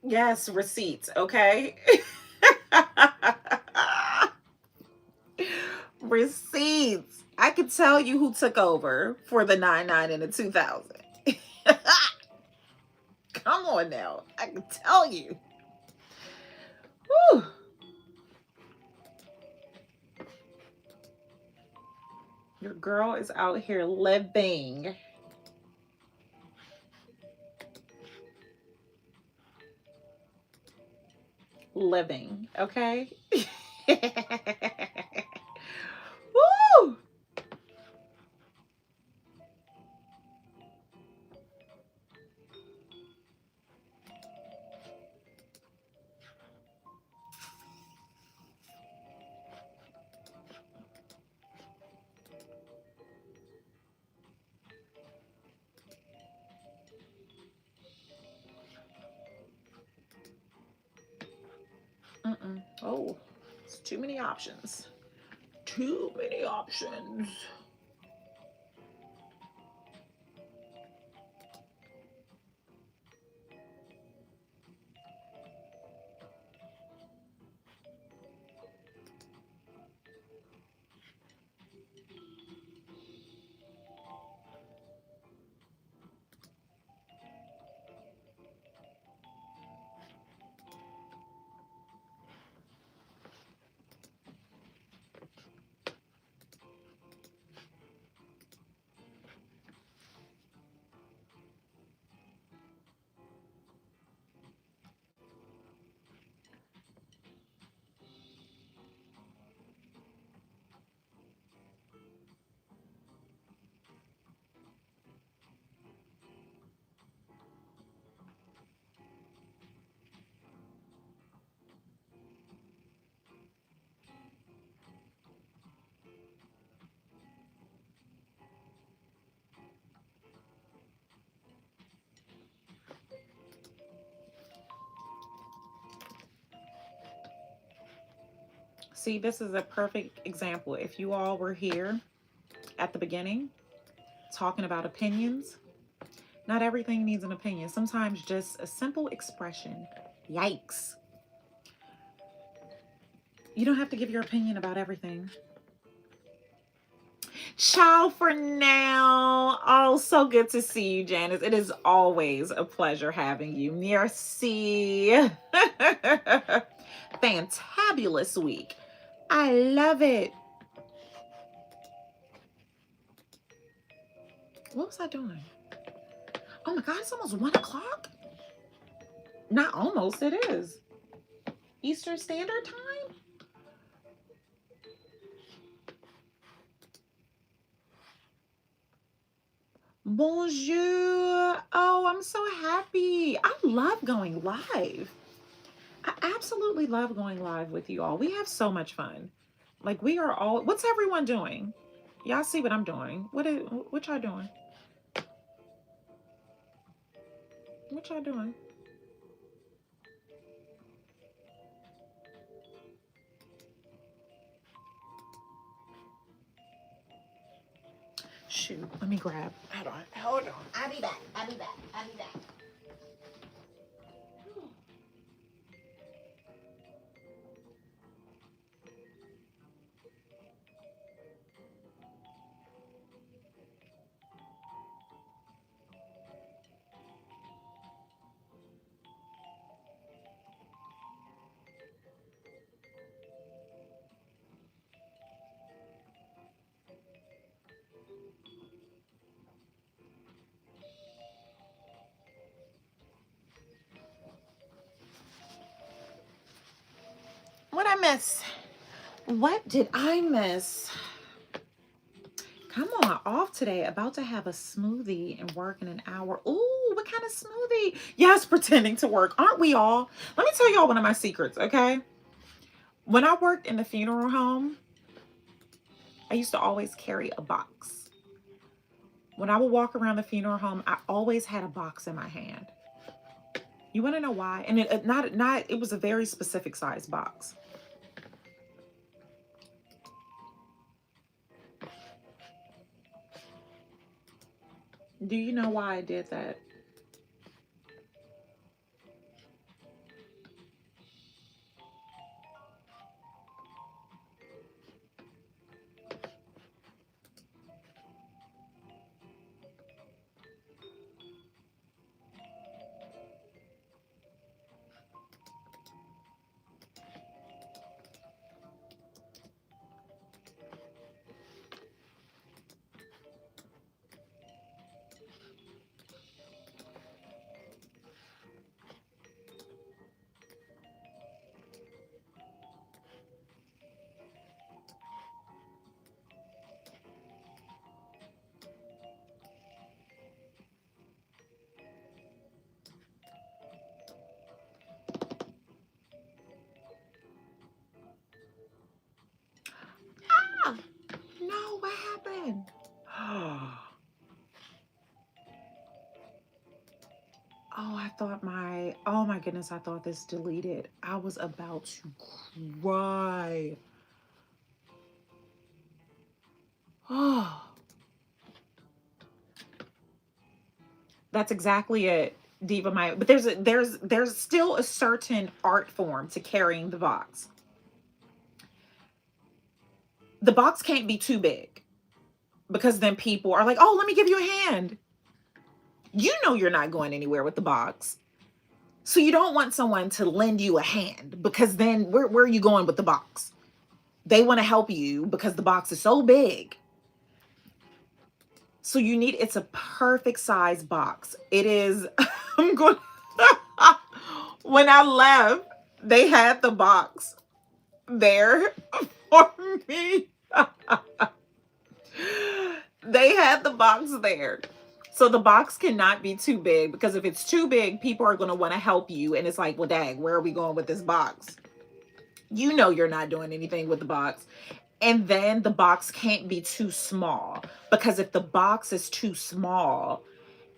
Yes, receipts, okay? Receipts. I could tell you who took over for the 99 and the 2000. Come on now. I can tell you. Whew. Your girl is out here living. Living, okay? Woo! Mm-mm. Oh, it's too many options. Too many options. See, this is a perfect example. If you all were here at the beginning, talking about opinions. Not everything needs an opinion. Sometimes just a simple expression. Yikes. You don't have to give your opinion about everything. Ciao for now. Oh, so good to see you, Janice. It is always a pleasure having you. Merci. Fantabulous week. I love it. What was I doing? Oh my God, it's almost 1 o'clock. Not almost, it is. Eastern Standard Time? Bonjour. Oh, I'm so happy. I love going live. I absolutely love going live with you all. We have so much fun. Like we are all, what's everyone doing? Y'all see what I'm doing. What y'all doing? What y'all doing? Shoot, let me grab. Hold on. I'll be back. I'll be back. I'll be back. What I miss? What did I miss? Come on, off today. About to have a smoothie and work in an hour. Ooh, what kind of smoothie? Yes, pretending to work. Aren't we all? Let me tell y'all one of my secrets, okay? When I worked in the funeral home, I used to always carry a box. When I would walk around the funeral home, I always had a box in my hand. You want to know why? And it was a very specific size box. Do you know why I did that? Ah, no, what happened? Oh, oh my goodness, I thought this deleted. I was about to cry. Oh, that's exactly it, Diva Maya. But there's still a certain art form to carrying the box. The box can't be too big because then people are like, "Oh, let me give you a hand." You know you're not going anywhere with the box. So you don't want someone to lend you a hand because then where are you going with the box? They want to help you because the box is so big. So it's a perfect size box. It is, I'm going, when I left, they had the box there for me. They had the box there. So the box cannot be too big because if it's too big, people are going to want to help you. And it's like, well, dang, where are we going with this box? You know you're not doing anything with the box. And then the box can't be too small because if the box is too small,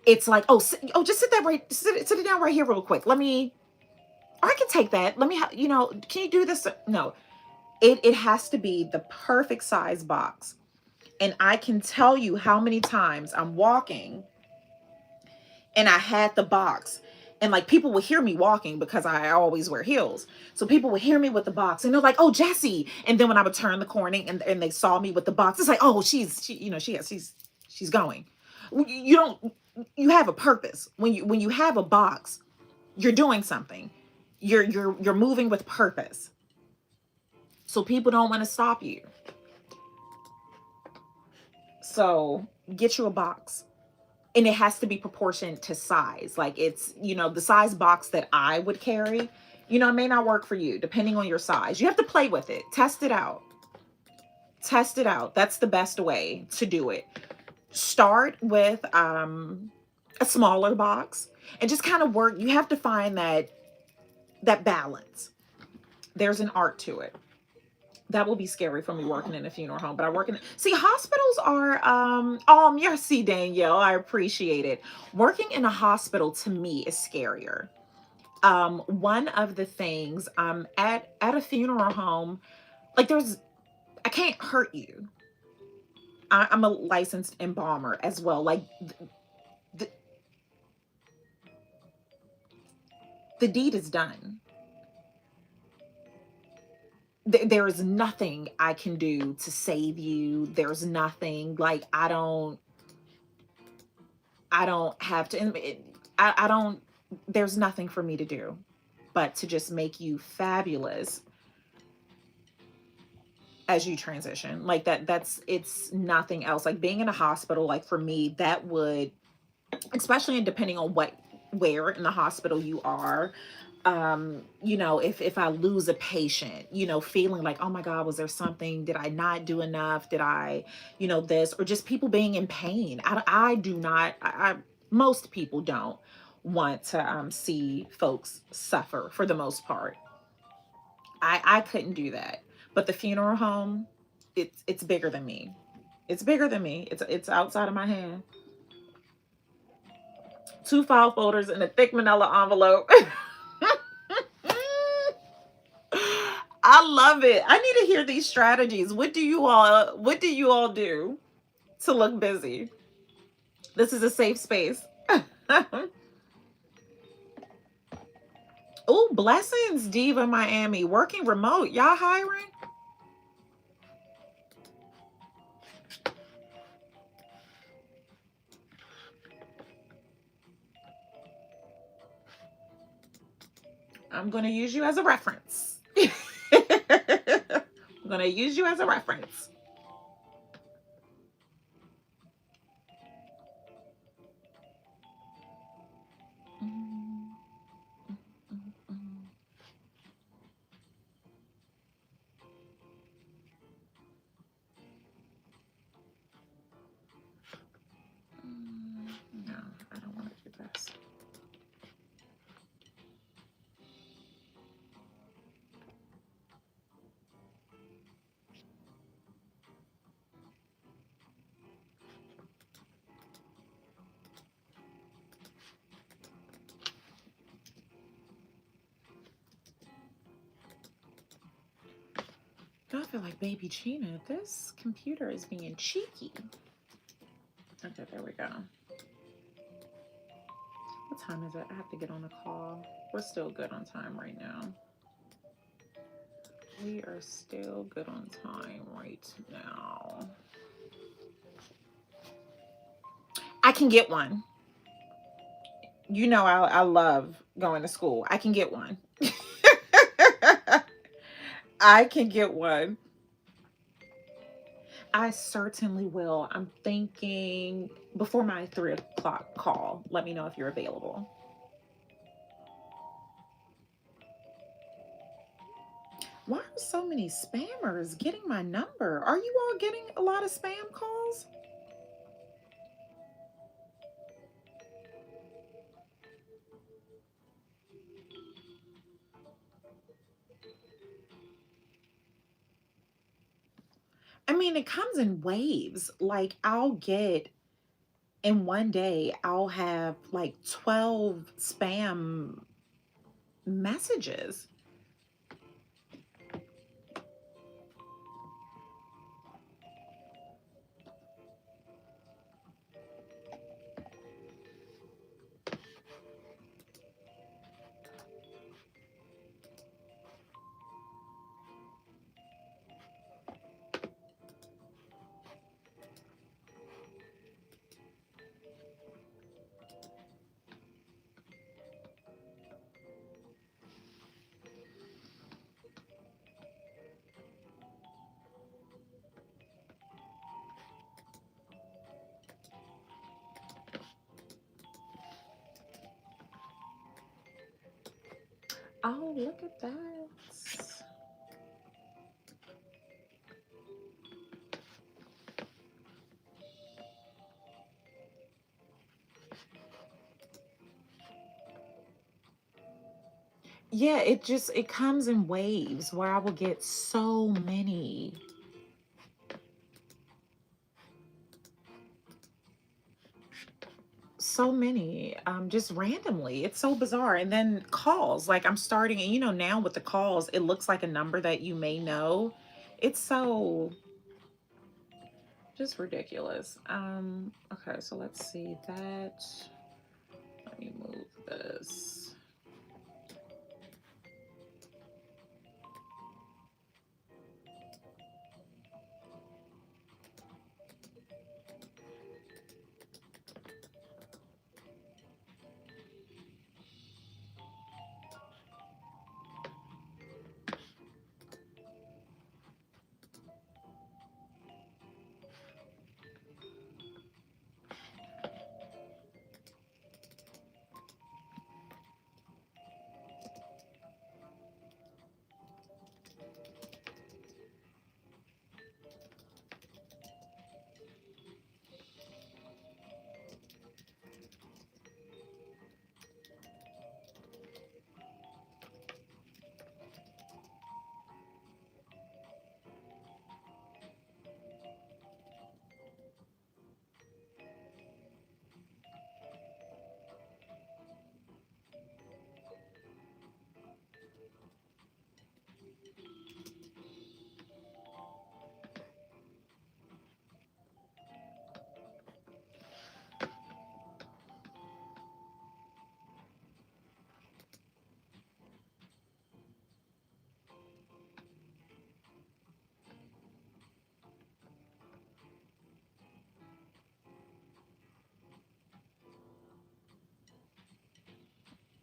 it's like, just sit it down right here real quick. I can take that. Can you do this? No, it has to be the perfect size box. And I can tell you how many times I'm walking and I had the box, and like people would hear me walking because I always wear heels. So people would hear me with the box and they're like, "Oh, Jessie." And then when I would turn the corner and they saw me with the box, it's like, "Oh, she's going." You don't, you have a purpose. When you have a box, you're doing something. You're moving with purpose. So people don't want to stop you. So get you a box. And it has to be proportioned to size. Like it's, the size box that I would carry, it may not work for you depending on your size. You have to play with it. Test it out. Test it out. That's the best way to do it. Start with a smaller box and just kind of work. You have to find that balance. There's an art to it. That will be scary for me working in a funeral home, but I work in, see, hospitals are, oh, merci, Danielle. I appreciate it. Working in a hospital to me is scarier. One of the things, at a funeral home, like I can't hurt you. I'm a licensed embalmer as well. Like the, the deed is done. There is nothing I can do to save you. There's nothing, like, I don't have to, I don't, there's nothing for me to do but to just make you fabulous as you transition. Like it's nothing else. Like being in a hospital, like for me, that would, especially depending on where in the hospital you are, if I lose a patient, feeling like, oh my God, was there something, did I not do enough, did I, this, or just people being in pain. I do not, most people don't want to see folks suffer for the most part. I couldn't do that. But the funeral home, it's bigger than me. It's bigger than me. It's outside of my hand. 2 file folders in a thick manila envelope. I love it. I need to hear these strategies. What do you all do to look busy? This is a safe space. Oh, blessings, Diva Miami. Working remote. Y'all hiring? I'm going to use you as a reference. I'm going to use you as a reference. No, I don't want to do this. I feel like Baby Gina. This computer is being cheeky. Okay, there we go. What time is it? I have to get on a call. We're still good on time right now. We are still good on time right now. I can get one. I love going to school. I can get one. I can get one. I certainly will. I'm thinking before my 3 o'clock call. Let me know if you're available. Why are so many spammers getting my number? Are you all getting a lot of spam calls? I mean, it comes in waves. Like in one day, I'll have like 12 spam messages. Oh, look at that. Yeah, it comes in waves where I will get so many. So many, just randomly. It's so bizarre. And then calls, like I'm starting, and now with the calls, it looks like a number that you may know. It's so just ridiculous. Okay, so let's see that. Let me move this.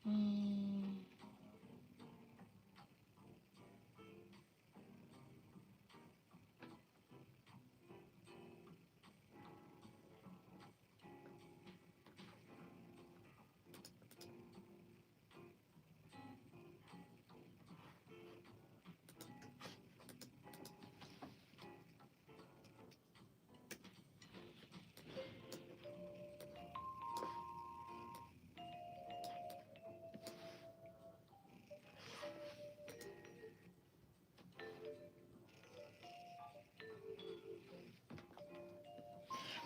Mm.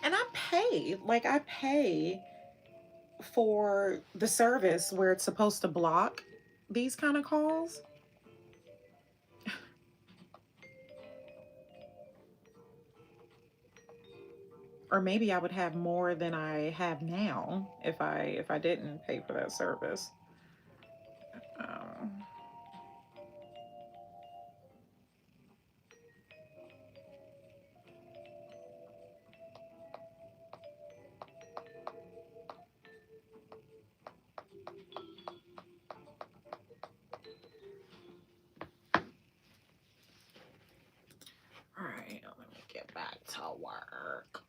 And I pay for the service where it's supposed to block these kind of calls. Or maybe I would have more than I have now if I didn't pay for that service. Um, all right, let me get back to work.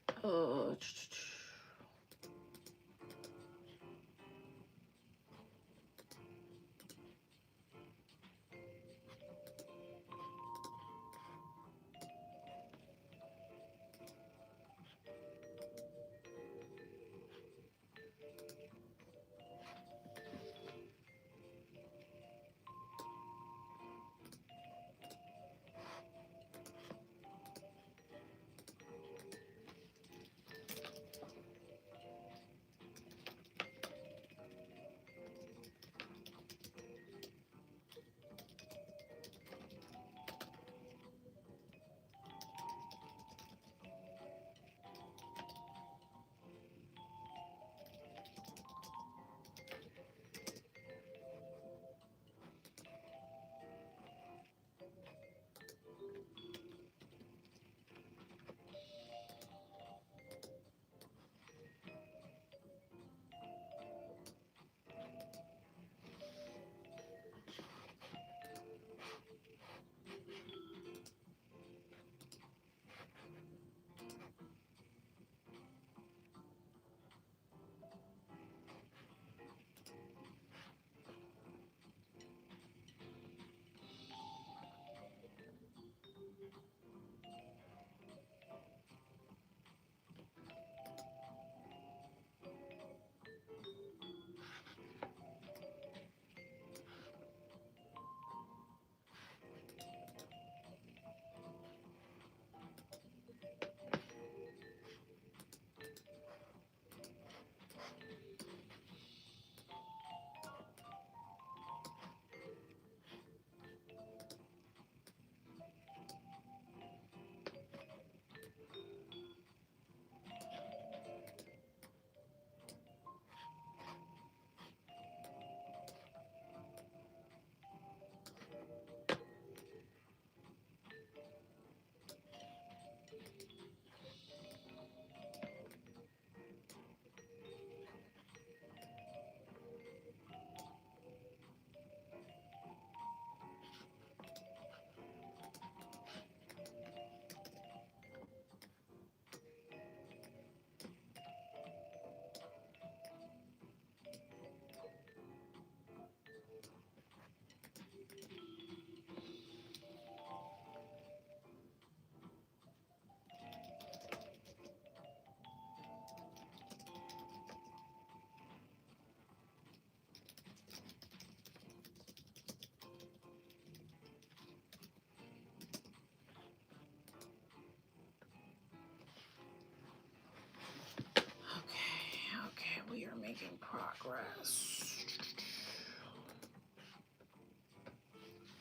progress.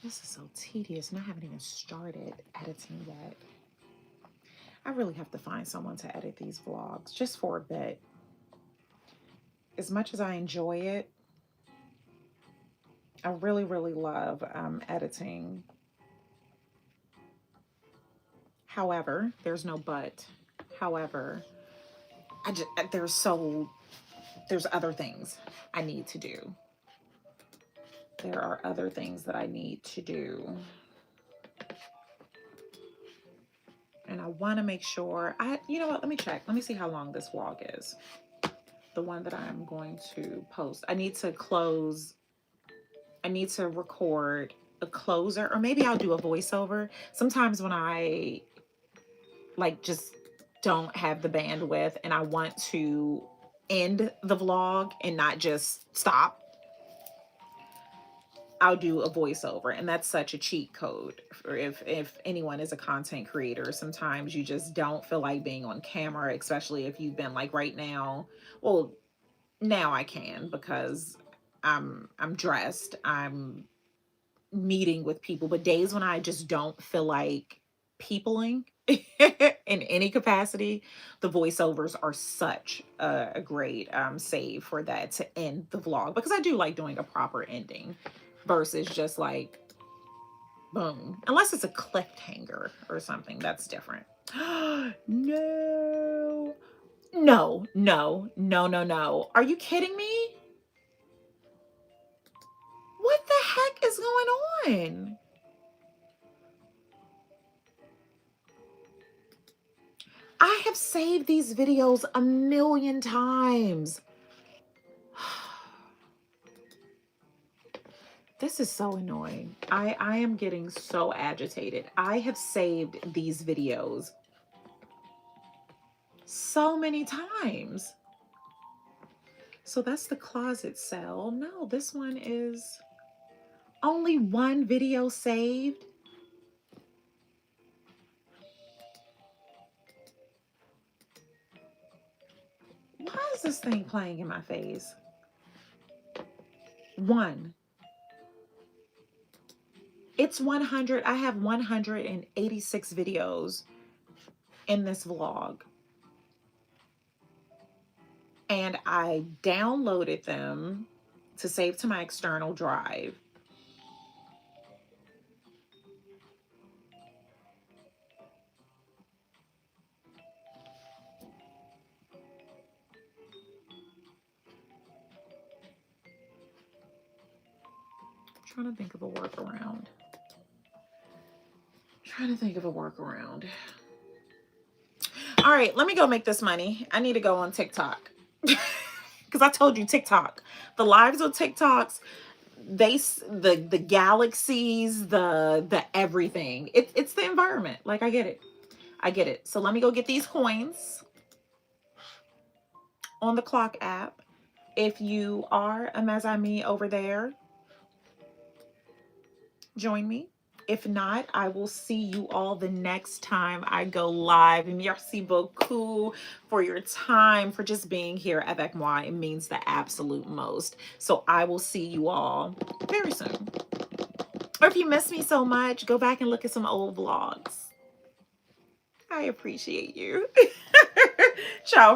This is so tedious, and I haven't even started editing yet. I really have to find someone to edit these vlogs just for a bit. As much as I enjoy it, I really, really love editing. However, there's no but. However, there's other things I need to do. There are other things that I need to do. And I want to make sure you know what, let me check. Let me see how long this vlog is. The one that I'm going to post. I need to record a closer, or maybe I'll do a voiceover. Sometimes when I just don't have the bandwidth and I want to end the vlog and not just stop, I'll do a voiceover. And that's such a cheat code for if anyone is a content creator. Sometimes you just don't feel like being on camera, especially if you've been like right now. Well, now I can, because I'm dressed, I'm meeting with people, but days when I just don't feel like peopling in any capacity, the voiceovers are such a great save for that, to end the vlog, because I do like doing a proper ending versus just like boom, unless it's a cliffhanger or something, that's different. No, no, no, no, no, no. Are you kidding me? What the heck is going on? I have saved these videos a million times. This is so annoying. I am getting so agitated. I have saved these videos so many times. So that's the closet sale. No, this one is only one video saved. Why is this thing playing in my face? One. It's 100. I have 186 videos in this vlog. And I downloaded them to save to my external drive. I'm trying to think of a workaround. All right, let me go make this money. I need to go on TikTok. Because I told you TikTok. The lives of TikToks, the galaxies, the everything. It's the environment. Like, I get it. So let me go get these coins on the Clock app. If you are a Mazami over there, join me. If not, I will see you all the next time I go live. Merci beaucoup for your time, for just being here avec moi. It means the absolute most. So I will see you all very soon. Or if you miss me so much, go back and look at some old vlogs. I appreciate you. Ciao.